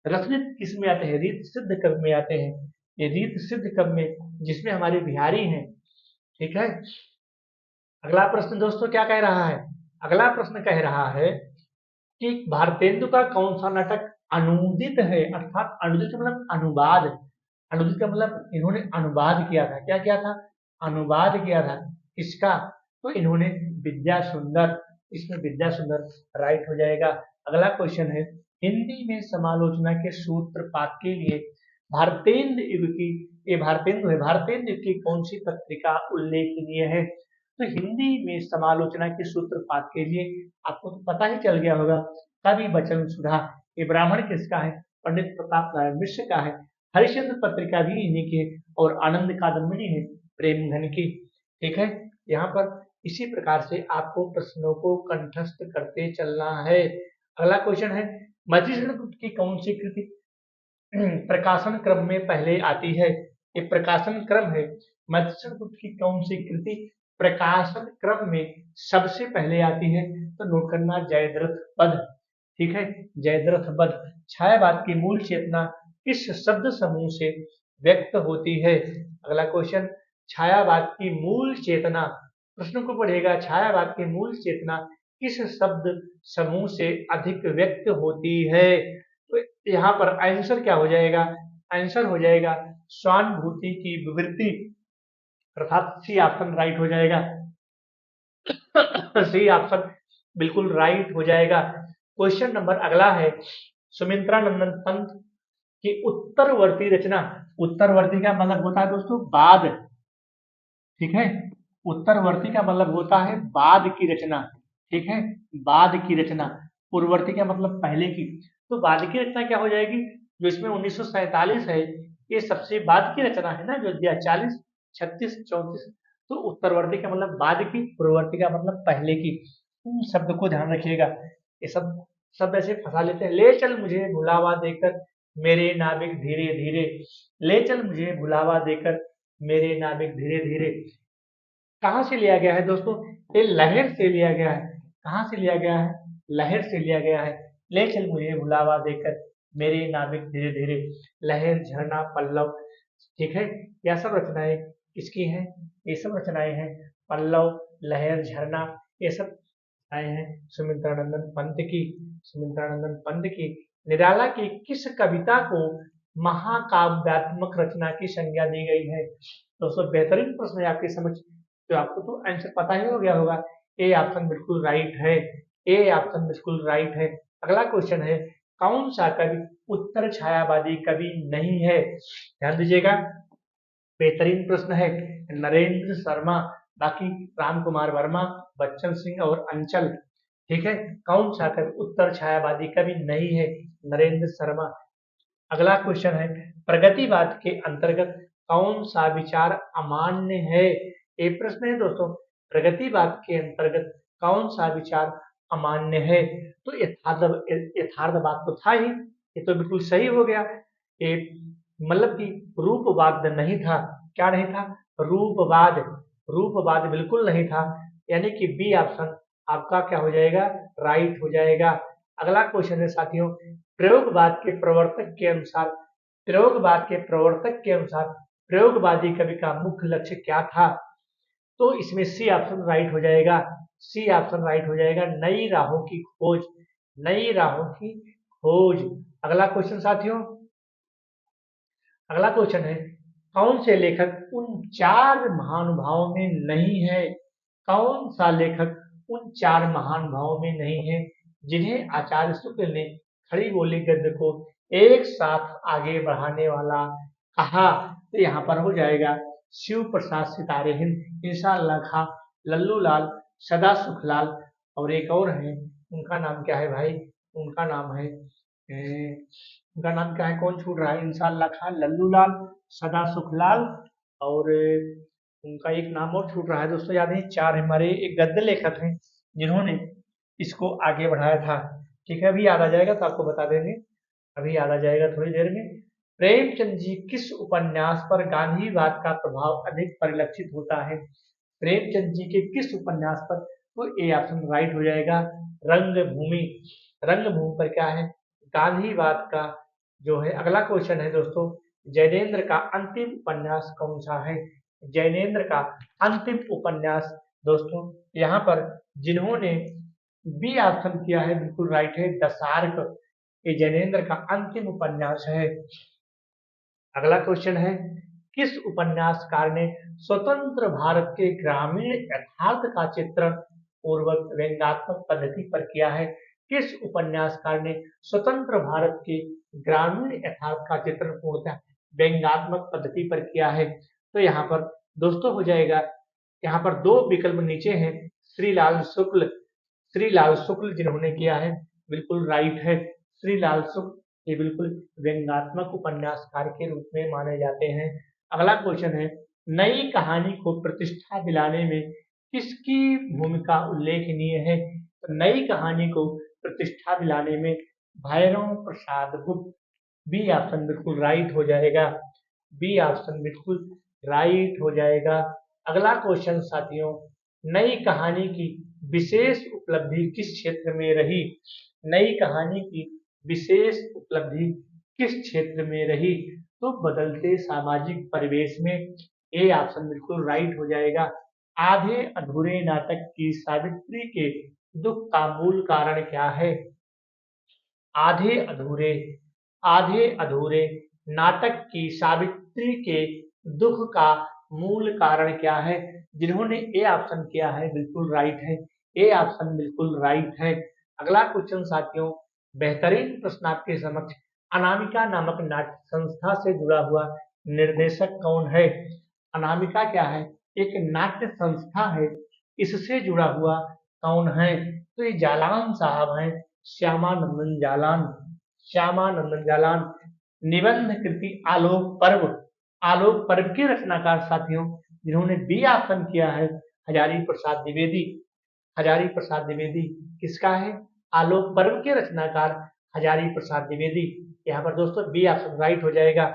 रसनिध किस में आते हैं? रीत सिद्ध कवि में आते हैं। ये रीत सिद्ध कवि में, जिसमें हमारे बिहारी हैं। ठीक है, अगला प्रश्न दोस्तों क्या कह रहा है? अगला प्रश्न कह रहा है कि भारतेंदु का कौन सा नाटक अनुदित है? अर्थात अनुदित मतलब अनुवाद, अनुदित का मतलब इन्होंने अनुवाद किया था। क्या किया था? अनुवाद किया था। किसका? तो इन्होंने विद्या सुंदर, इसमें विद्या सुंदर राइट हो जाएगा। अगला क्वेश्चन है, हिंदी में समालोचना के सूत्रपात के लिए भारतेंदु युग की, ये भारतेंदु है, भारतेंदु युग की कौन सी पत्रिका उल्लेखनीय है? तो हिंदी में समालोचना के सूत्रपात के लिए आपको तो पता ही चल गया होगा, कवि बचन सुधा। ये ब्राह्मण किसका है? पंडित प्रताप नारायण मिश्र का है। हरिश्चंद्र पत्रिका भी इन्हीं की है और आनंद कादम्बिनी है प्रेम घन की। ठीक है, यहाँ पर इसी प्रकार से आपको प्रश्नों को कंठस्थ करते चलना है। अगला क्वेश्चन है, मधुसूदन गुप्त की कौन सी कृति प्रकाशन क्रम में पहले आती है? ये प्रकाशन क्रम है, मधुसूदन गुप्त की कौन सी कृति प्रकाशन क्रम में सबसे पहले आती है? तो नोट करना, जयद्रथ वध। ठीक है, जयद्रथ वध। छायावाद की मूल चेतना किस शब्द समूह से व्यक्त होती है? अगला क्वेश्चन, छायावाद की मूल चेतना, प्रश्न को पढ़ेगा, छायावाद की मूल चेतना किस शब्द समूह से अधिक व्यक्त होती है? तो यहाँ पर आंसर क्या हो जाएगा? आंसर हो जाएगा स्वानुभूति की विवृत्ति, अर्थात सी ऑप्शन राइट हो जाएगा। सी ऑप्शन बिल्कुल राइट हो जाएगा। क्वेश्चन नंबर अगला है, सुमित्रा नंदन पंत की उत्तरवर्ती रचना, उत्तरवर्ती का मतलब होता है दोस्तों बाद, ठीक है, उत्तरवर्ती का मतलब होता है बाद की रचना, ठीक है, बाद की रचना। पूर्ववर्ती का मतलब पहले की। तो बाद की रचना क्या हो जाएगी? जो इसमें 1947 है, ये सबसे बाद की रचना है ना, जो दिया 40, 36, 34। तो उत्तरवर्ती का मतलब बाद की, पूर्ववर्ती का मतलब पहले की। शब्द को ध्यान रखिएगा, ये सब शब्द ऐसे फंसा लेते हैं। ले चल मुझे भुलावा देकर मेरे नाविक धीरे धीरे, ले चल मुझे भुलावा देकर मेरे नाविक धीरे धीरे, कहाँ से लिया गया है दोस्तों? ये लहर से लिया गया है। कहाँ से लिया गया है? लहर से लिया गया है। ले चल मुझे भुलावा देकर मेरे नाविक धीरे धीरे, लहर, झरना, पल्लव, ठीक है, यह सब रचनाएं किसकी हैं? ये सब रचनाएं हैं पल्लव, लहर, झरना, ये सब आए हैं सुमित्रानंदन पंत की, सुमित्रानंदन पंत की। निराला की किस कविता को महाकाव्यात्मक रचना की संज्ञा दी गई है? दोस्तों बेहतरीन प्रश्न है आपकी समझ, तो आपको तो आंसर पता ही हो गया होगा। ए ऑप्शन बिल्कुल राइट है, ए ऑप्शन बिल्कुल राइट है। अगला क्वेश्चन है, कौन सा कवि उत्तर छायावादी कवि नहीं है? ध्यान दीजिएगा, बेहतरीन प्रश्न है। नरेंद्र शर्मा, बाकी राम कुमार वर्मा, बच्चन सिंह और अंचल, ठीक है। कौन सा कवि उत्तर छायावादी कवि नहीं है? नरेंद्र शर्मा। अगला क्वेश्चन है, प्रगतिवाद के अंतर्गत कौन सा विचार अमान्य है? ये प्रश्न है दोस्तों, प्रगतिवाद के अंतर्गत कौन सा विचार अमान्य है? तो यथार्थवाद तो था ही, ये तो बिल्कुल सही हो गया। ये मतलब कि रूपवाद नहीं था। क्या नहीं था? रूपवाद, रूपवाद बिल्कुल नहीं था। यानी कि बी ऑप्शन आपका क्या हो जाएगा? राइट हो जाएगा। अगला क्वेश्चन है साथियों, प्रयोगवाद के प्रवर्तक के अनुसार, प्रयोगवाद के प्रवर्तक के अनुसार प्रयोगवादी कवि का मुख्य लक्ष्य क्या था? तो इसमें सी ऑप्शन राइट हो जाएगा, सी ऑप्शन राइट हो जाएगा, नई राहों की खोज, नई राहों की खोज। अगला क्वेश्चन साथियों, अगला क्वेश्चन है, कौन से लेखक उन चार महानुभावों में नहीं है? कौन सा लेखक उन चार महानुभावों में नहीं है जिन्हें आचार्य शुक्ल ने खड़ी बोली गद्य को एक साथ आगे बढ़ाने वाला कहा? तो यहाँ पर हो जाएगा शिव प्रसाद सितारे हिंद, इंशाअल्लाह खां, लल्लू लाल, सदा सुखलाल, और एक और है, उनका नाम क्या है भाई? उनका नाम है उनका नाम क्या है? कौन छूट रहा है? इंशाअल्लाह खां, लल्लू लाल, सदा सुखलाल, और उनका एक नाम और छूट रहा है दोस्तों, याद नहीं। चार हमारे एक गद्य लेखक हैं जिन्होंने इसको आगे बढ़ाया था। ठीक है, अभी याद आ जाएगा तो आपको बता देंगे, अभी याद आ जाएगा थोड़ी देर में। प्रेमचंद जी किस उपन्यास पर गांधीवाद का प्रभाव अधिक परिलक्षित होता है? प्रेमचंद जी के किस उपन्यास पर? तो ए ऑप्शन राइट हो जाएगा, रंगभूमि। रंगभूमि पर क्या है? गांधीवाद का जो है। अगला क्वेश्चन है दोस्तों, जैनेन्द्र का अंतिम उपन्यास कौन सा है? जैनेन्द्र का अंतिम उपन्यास दोस्तों, यहाँ पर जिन्होंने बी ऑप्शन किया है बिल्कुल राइट है, दशार्क, ये जैनेन्द्र का अंतिम उपन्यास है। अगला क्वेश्चन है, किस उपन्यासकार ने स्वतंत्र भारत के ग्रामीण यथार्थ का चित्रण पूर्वक व्यंग्यात्मक पद्धति पर किया है? किस उपन्यासकार ने स्वतंत्र भारत के ग्रामीण यथार्थ का चित्रण पूर्णतः व्यंग्यात्मक पद्धति पर किया है? तो यहाँ पर दोस्तों हो जाएगा, यहाँ पर दो विकल्प नीचे हैं, श्रीलाल शुक्ल, श्रीलाल शुक्ल जिन्होंने किया है, बिल्कुल राइट है, श्रीलाल शुक्ल, ये बिल्कुल व्यंग्यात्मक उपन्यासकार के रूप में माने जाते हैं। अगला क्वेश्चन है, नई कहानी को प्रतिष्ठा दिलाने में किसकी भूमिका उल्लेखनीय है? तो नई कहानी को प्रतिष्ठा दिलाने में भैरव प्रसाद गुप्त। बी ऑप्शन बिल्कुल राइट हो जाएगा। बी ऑप्शन बिल्कुल राइट हो जाएगा। अगला क्वेश्चन साथियों, नई कहानी की विशेष उपलब्धि किस क्षेत्र में रही? नई कहानी की विशेष उपलब्धि किस क्षेत्र में रही? तो बदलते सामाजिक परिवेश में। ए ऑप्शन बिल्कुल राइट हो जाएगा। आधे अधूरे नाटक की सावित्री के दुख का मूल कारण क्या है? आधे अधूरे नाटक की सावित्री के दुख का मूल कारण क्या है? जिन्होंने ए ऑप्शन किया है बिल्कुल राइट है। ए ऑप्शन बिल्कुल राइट है। अगला क्वेश्चन साथियों, बेहतरीन प्रश्न आपके समक्ष। अनामिका नामक नाट्य संस्था से जुड़ा हुआ निर्देशक कौन है? अनामिका क्या है? एक नाट्य संस्था है। इससे जुड़ा हुआ कौन है? तो ये जालान साहब हैं, श्यामानंदन जालान। श्यामानंदन जालान। निबंध कृति आलोक पर्व के रचनाकार साथियों, जिन्होंने बी ऑप्शन किया है हजारी प्रसाद द्विवेदी। हजारी प्रसाद द्विवेदी किसका है? आलोक पर्व के रचनाकार हजारी प्रसाद द्विवेदी। यहाँ पर दोस्तों बी ऑप्शन राइट हो जाएगा।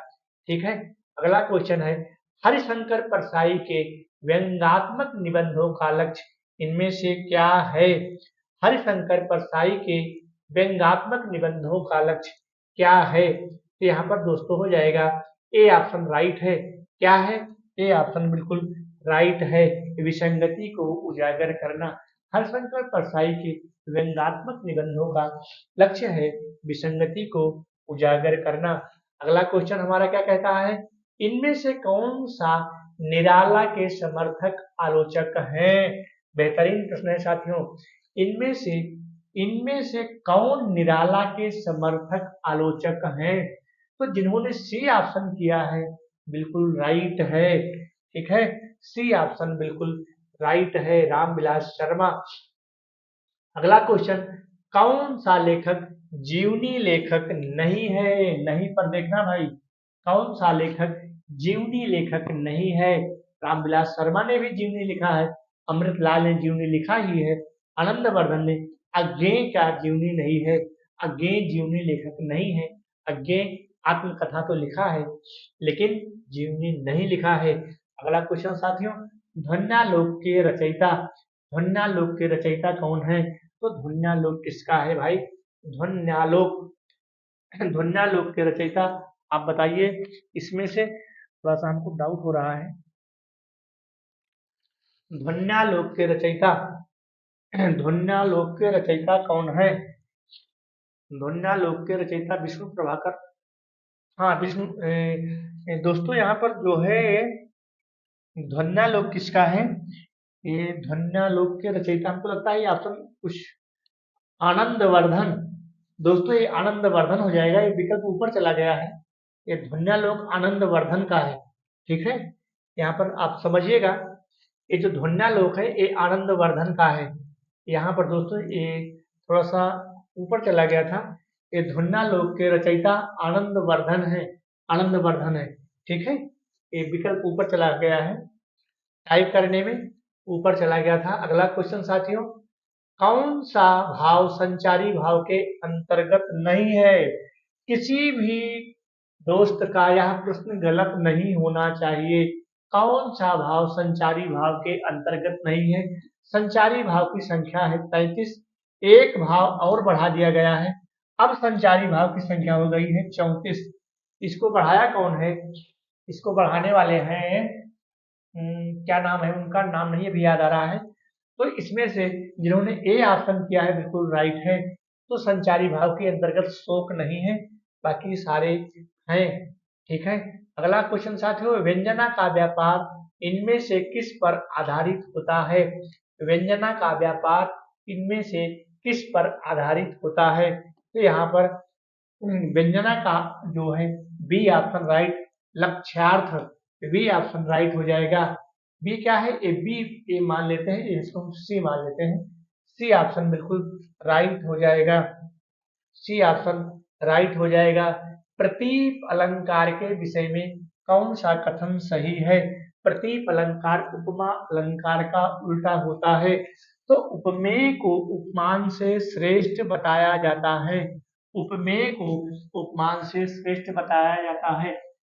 ठीक है। अगला क्वेश्चन है, हरिशंकर परसाई के व्यंग्यात्मक निबंधों का लक्ष्य इनमें से क्या है? हरिशंकर परसाई के व्यंग्यात्मक निबंधों का लक्ष्य क्या है? तो यहाँ पर दोस्तों हो जाएगा ए ऑप्शन राइट है। क्या है? ए ऑप्शन बिल्कुल राइट है। विसंगति को उजागर करना। हरिशंकर परसाई के व्यंग्यात्मक निबंधों का लक्ष्य है विसंगति को उजागर करना। अगला क्वेश्चन हमारा क्या कहता है? इनमें से कौन सा निराला के समर्थक आलोचक हैं? बेहतरीन प्रश्न है साथियों। इनमें से कौन निराला के समर्थक आलोचक हैं? तो जिन्होंने सी ऑप्शन किया है बिल्कुल राइट है। ठीक है, सी ऑप्शन बिल्कुल राइट है, रामविलास शर्मा। अगला क्वेश्चन, कौन सा लेखक जीवनी लेखक नहीं है? नहीं पर देखना भाई, कौन सा लेखक जीवनी लेखक नहीं है? रामविलास शर्मा ने भी जीवनी लिखा है, अमृतलाल ने जीवनी लिखा ही है, आनंदवर्धन ने अज्ञेय का जीवनी नहीं है, अज्ञेय जीवनी लेखक नहीं है। अज्ञेय आत्मकथा तो लिखा है लेकिन जीवनी नहीं लिखा है। अगला क्वेश्चन साथियों, ध्वन्यालोक के रचयिता कौन है? तो ध्वन्यालोक किसका है भाई? ध्वन्यालोक के रचयिता आप बताइए। इसमें से थोड़ा सा हमको डाउट हो रहा है। ध्वन्यालोक के रचयिता कौन है? ध्वन्यालोक के रचयिता विष्णु प्रभाकर। हाँ विष्णु दोस्तों यहाँ पर जो है ध्वन्यालोक किसका है? ये ध्वन्यालोक के रचयिता हमको लगता है ये ऑप्शन कुछ आनंदवर्धन। दोस्तों ये आनंदवर्धन हो जाएगा, ये विकल्प ऊपर चला गया है। ये ध्वन्यालोक आनंदवर्धन का है। ठीक है, यहाँ पर आप समझिएगा, ये जो ध्वन्यालोक है ये आनंदवर्धन का है। यहाँ पर दोस्तों ये थोड़ा सा ऊपर चला गया था। ये ध्वन्यालोक के रचयिता आनंदवर्धन है। ठीक है, ये विकल्प ऊपर चला गया है, टाइप करने में ऊपर चला गया था। अगला क्वेश्चन साथियों, कौन सा भाव संचारी भाव के अंतर्गत नहीं है? किसी भी दोस्त का यह प्रश्न गलत नहीं होना चाहिए। कौन सा भाव संचारी भाव के अंतर्गत नहीं है? संचारी भाव की संख्या है 33, एक भाव और बढ़ा दिया गया है, अब संचारी भाव की संख्या हो गई है 34। इसको बढ़ाया कौन है? इसको बढ़ाने वाले हैं क्या नाम है उनका, नाम नहीं अभी याद आ रहा है। तो इसमें से जिन्होंने ए ऑप्शन किया है बिल्कुल राइट है। तो संचारी भाव के अंतर्गत शोक नहीं है, बाकी सारे हैं। ठीक है, अगला क्वेश्चन साथियों, व्यंजना का व्यापार इनमें से किस पर आधारित होता है? व्यंजना का व्यापार इनमें से किस पर आधारित होता है? तो यहाँ पर व्यंजना का जो है बी ऑप्शन राइट, लक्ष्यार्थ। बी ऑप्शन राइट हो जाएगा। बी क्या है? ए बी ए मान लेते हैं, इसको हम सी मान लेते हैं। सी ऑप्शन बिल्कुल राइट हो जाएगा। सी ऑप्शन राइट हो जाएगा। प्रतीप अलंकार के विषय में कौन सा कथन सही है? प्रतीप अलंकार उपमा अलंकार का उल्टा होता है। तो उपमेय को उपमान से श्रेष्ठ बताया जाता है। उपमेय को उपमान से श्रेष्ठ बताया जाता है।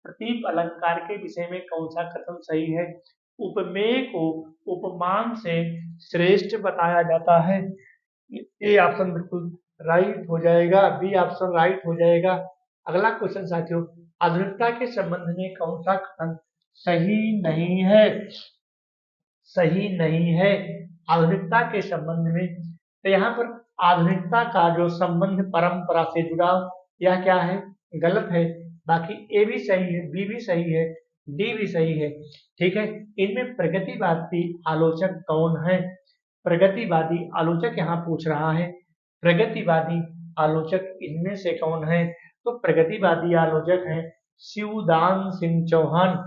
प्रतीक अलंकार के विषय में कौन सा कथन सही है? उपमेय को उपमान से श्रेष्ठ बताया जाता है। ए ऑप्शन बिल्कुल राइट हो जाएगा, बी ऑप्शन राइट हो जाएगा। अगला क्वेश्चन साथियों, आधुनिकता के संबंध में कौन सा कथन सही नहीं है? सही नहीं है आधुनिकता के संबंध में। तो यहाँ पर आधुनिकता का जो संबंध परंपरा से जुड़ा, यह क्या है? गलत है। बाकी ए भी सही है, बी भी सही है, डी भी सही है। ठीक है, इनमें प्रगतिवादी आलोचक कौन है? प्रगतिवादी आलोचक यहाँ पूछ रहा है, प्रगतिवादी आलोचक इनमें से कौन है? तो प्रगतिवादी आलोचक हैं शिवदान सिंह चौहान।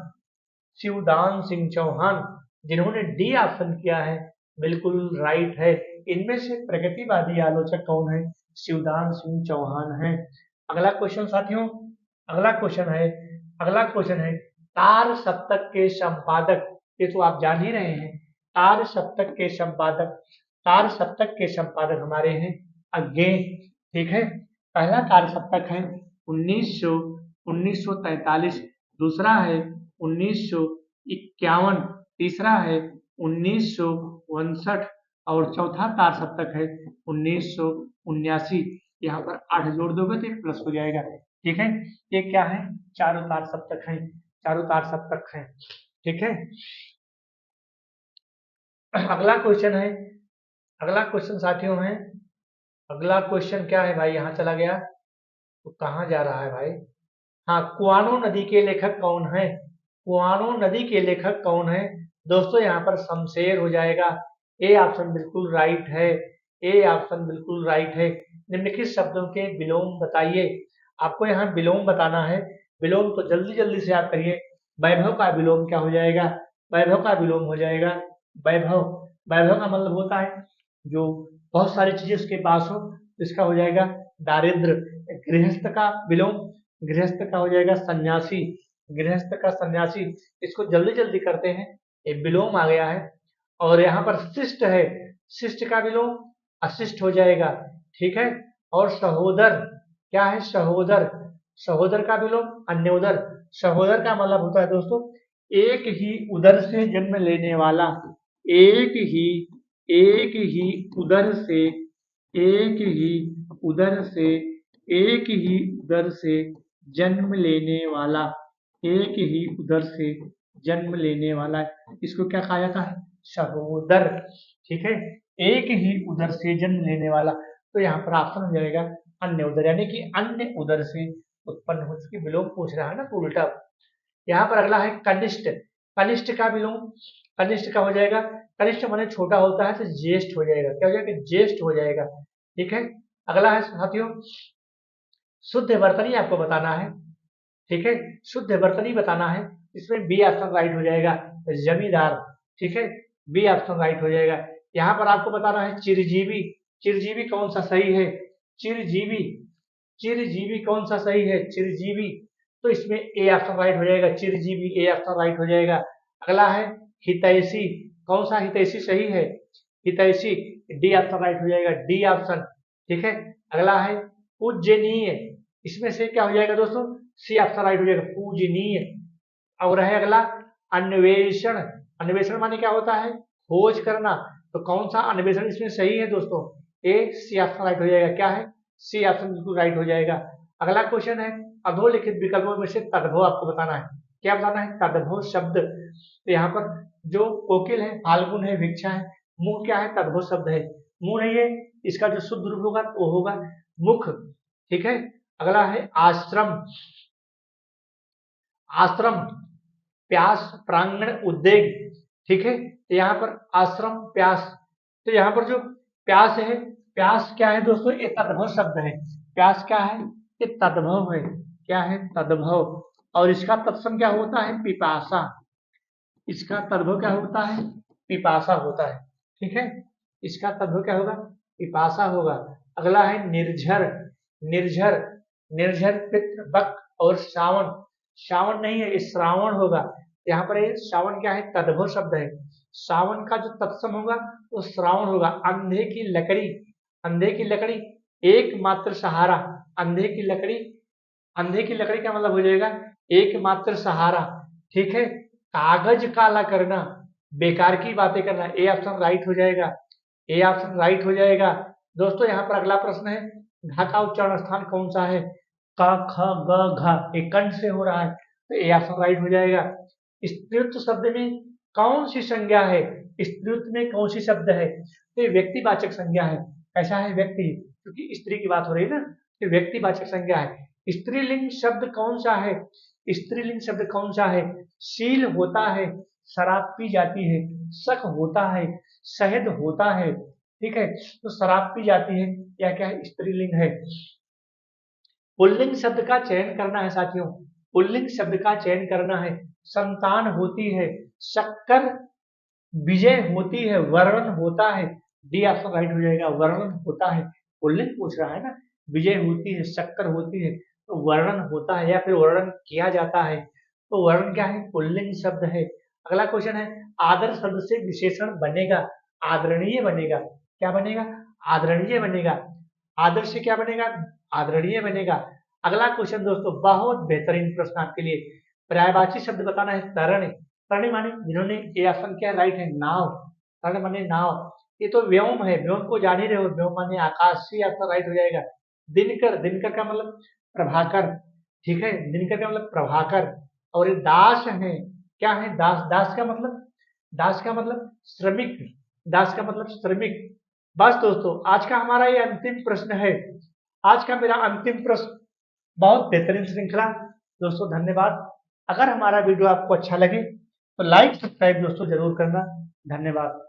शिवदान सिंह चौहान, जिन्होंने डी ऑप्शन किया है, बिल्कुल राइट है। इनमें से प्रगतिवादी आलोचक कौन है? शिवदान सिंह चौहान है। अगला क्वेश्चन साथियों, अगला क्वेश्चन है तार सप्तक के संपादक। ये तो आप जान ही रहे हैं, तार सप्तक के संपादक हमारे हैं अज्ञे। ठीक है, पहला तार सप्तक है 1943, दूसरा है 1951, तीसरा है 1959 और चौथा तार सप्तक है 1979। यहाँ पर 8 जोड़ दोगे तो प्लस हो जाएगा। ठीक है, ये क्या है? चारों तार सप्तक हैं। ठीक है, अगला क्वेश्चन साथियों है, अगला क्वेश्चन क्या है भाई? यहाँ चला गया तो कहाँ जा रहा है भाई? हाँ, कुआनो नदी के लेखक कौन है? कुआनो नदी के लेखक कौन है? दोस्तों यहाँ पर शमशेर हो जाएगा। ए ऑप्शन बिल्कुल राइट है, ए ऑप्शन बिल्कुल राइट है। निम्नलिखित शब्दों के विलोम बताइए। आपको यहाँ विलोम बताना है। विलोम तो जल्दी जल्दी से आप करिए। वैभव का विलोम क्या हो जाएगा? वैभव का विलोम हो जाएगा वैभव। वैभव का मतलब होता है जो बहुत सारी चीजें उसके पास हो, इसका हो जाएगा दारिद्र। गृहस्थ का विलोम, गृहस्थ का हो जाएगा सन्यासी। गृहस्थ का सन्यासी, इसको जल्दी जल्दी करते हैं, ये विलोम आ गया है। और यहाँ पर शिष्ट है, शिष्ट का विलोम अशिष्ट हो जाएगा। ठीक है, और सहोदर क्या है? सहोदर, सहोदर का विलोम अन्योदर। सहोदर का मतलब होता है दोस्तों एक ही उदर से जन्म लेने वाला, एक ही उदर से, एक ही उदर से, एक ही उदर से जन्म लेने वाला, एक ही उदर से जन्म लेने वाला, इसको क्या कहा जाता है? सहोदर। ठीक है, एक ही उदर से जन्म लेने वाला। तो यहाँ पर ऑप्शन हो जाएगा अन्य उदर, यानी कि अन्य उदर से उत्पन्न हो चुकी। विलोम पूछ रहा है ना, तो उल्टा। यहाँ पर अगला है कनिष्ठ। कनिष्ठ का विलोम, कनिष्ठ का हो जाएगा, कनिष्ठ माने छोटा होता है तो ज्येष्ठ हो जाएगा। क्या हो जाएगा? ज्येष्ठ हो जाएगा। ठीक है, अगला है साथियों शुद्ध वर्तनी आपको बताना है। ठीक है, शुद्ध वर्तनी बताना है। इसमें बी ऑप्शन राइट हो जाएगा जमींदार। ठीक है, बी ऑप्शन राइट हो जाएगा। यहाँ पर आपको बताना है चिरजीवी। चिरजीवी कौन सा सही है? चिरजीवी, चिरजीवी कौन सा सही है? चिरजीवी, तो इसमें ए ऑप्शन राइट हो जाएगा। चिरजीवी ए ऑप्शन राइट हो जाएगा। अगला है हितैषी। कौन सा हितैषी सही है? हितैषी, डी ऑप्शन राइट हो जाएगा, डी ऑप्शन। ठीक है, अगला है पूजनीय। इसमें से क्या हो जाएगा दोस्तों? सी ऑप्शन राइट हो जाएगा, पूजनीय। और है अगला अन्वेषण। अन्वेषण माने क्या होता है? खोज करना। तो कौन सा अन्वेषण इसमें सही है दोस्तों? ए, सी ऑप्शन राइट हो जाएगा। क्या है? सी ऑप्शन बिल्कुल राइट हो जाएगा। अगला क्वेश्चन है अधोलिखित विकल्पों में से तद्भव आपको बताना है। क्या बताना है? तद्भव शब्द। तो यहाँ पर जो कोकिल है, फाल्गुन है, भिक्षा है, मुख क्या है? तद्भव शब्द है। मुंह नहीं है, इसका जो शुद्ध रूप होगा वो होगा मुख। ठीक है, अगला है आश्रम। आश्रम, प्यास, प्रांगण, उद्वेग। ठीक है, तो यहाँ पर आश्रम, प्यास। तो यहाँ पर जो प्यास है, प्यास क्या है दोस्तों? ये तद्भव शब्द है। प्यास क्या है? ये तद्भव है। क्या है? तद्भव। और इसका तत्सम क्या होता है? पिपासा। इसका तद्भव क्या होता है? पिपासा होता है। ठीक है, इसका तद्भव क्या होगा? पिपासा होगा। अगला है निर्झर। निर्झर, निर्झर पितृ, बक और श्रावण। श्रावण नहीं है, ये श्रावण होगा। यहाँ पर ये श्रावण क्या है? तद्भव शब्द है। श्रावण का जो तत्सम होगा तो श्रावण होगा। अंधे की लकड़ी, अंधे की लकड़ी एकमात्र सहारा, अंधे की लकड़ी, अंधे की लकड़ी का मतलब हो जाएगा एकमात्र सहारा, ठीक है। कागज काला करना, बेकार की बातें करना, ए ऑप्शन राइट हो जाएगा, ए ऑप्शन राइट हो जाएगा। दोस्तों यहाँ पर अगला प्रश्न है, घ का उच्चारण स्थान कौन सा है? क ख ग घ, एक कंठ से हो रहा है, तो ए ऑप्शन राइट हो जाएगा। स्त्रीत्व शब्द में कौन सी संज्ञा है? स्त्रीत्व में कौन सी शब्द है? तो ये व्यक्तिवाचक संज्ञा है। कैसा है? व्यक्ति, क्योंकि स्त्री की बात हो रही है ना, तो व्यक्तिवाचक संज्ञा है। स्त्रीलिंग शब्द कौन सा है? स्त्रीलिंग शब्द कौन सा है? शील होता है, शराब पी जाती है, शक होता है, शहद होता है, ठीक है। तो शराब पी जाती है, या क्या है? स्त्रीलिंग है। पुल्लिंग शब्द का चयन करना है साथियों, पुल्लिंग शब्द का चयन करना है। संतान होती है, शक्कर, विजय होती है, वर्णन होता है, डी ऑप्शन राइट हो जाएगा, वर्णन होता है। पुल्लिंग पूछ रहा है ना, विजय होती है, शक्कर होती है, तो वर्णन होता है या फिर वर्णन किया जाता है, तो वर्णन क्या है? पुल्लिंग शब्द है। अगला क्वेश्चन है, आदर शब्द से विशेषण बनेगा, आदरणीय बनेगा, क्या बनेगा? आदरणीय बनेगा। आदर से क्या बनेगा? आदरणीय बनेगा। अगला क्वेश्चन दोस्तों बहुत बेहतरीन प्रश्न आपके लिए, पर्यायवाची शब्द बताना है। तरण, तरण माने, जिन्होंने ये ऑप्शन क्या राइट है? नाव, तरण माने नाव, ये तो व्योम है, व्योम को जान ही रहे हो, व्योम माने आकाश, सी ऑप्शन राइट हो जाएगा। दिनकर, दिनकर का मतलब प्रभाकर, ठीक है, दिनकर का मतलब प्रभाकर। और ये दास है, क्या है? दास, दास का मतलब, दास का मतलब श्रमिक, दास का मतलब श्रमिक। बस दोस्तों आज का हमारा ये अंतिम प्रश्न है, आज का मेरा अंतिम प्रश्न। बहुत बेहतरीन श्रृंखला दोस्तों, धन्यवाद। अगर हमारा वीडियो आपको अच्छा लगे तो लाइक सब्सक्राइब दोस्तों जरूर करना, धन्यवाद।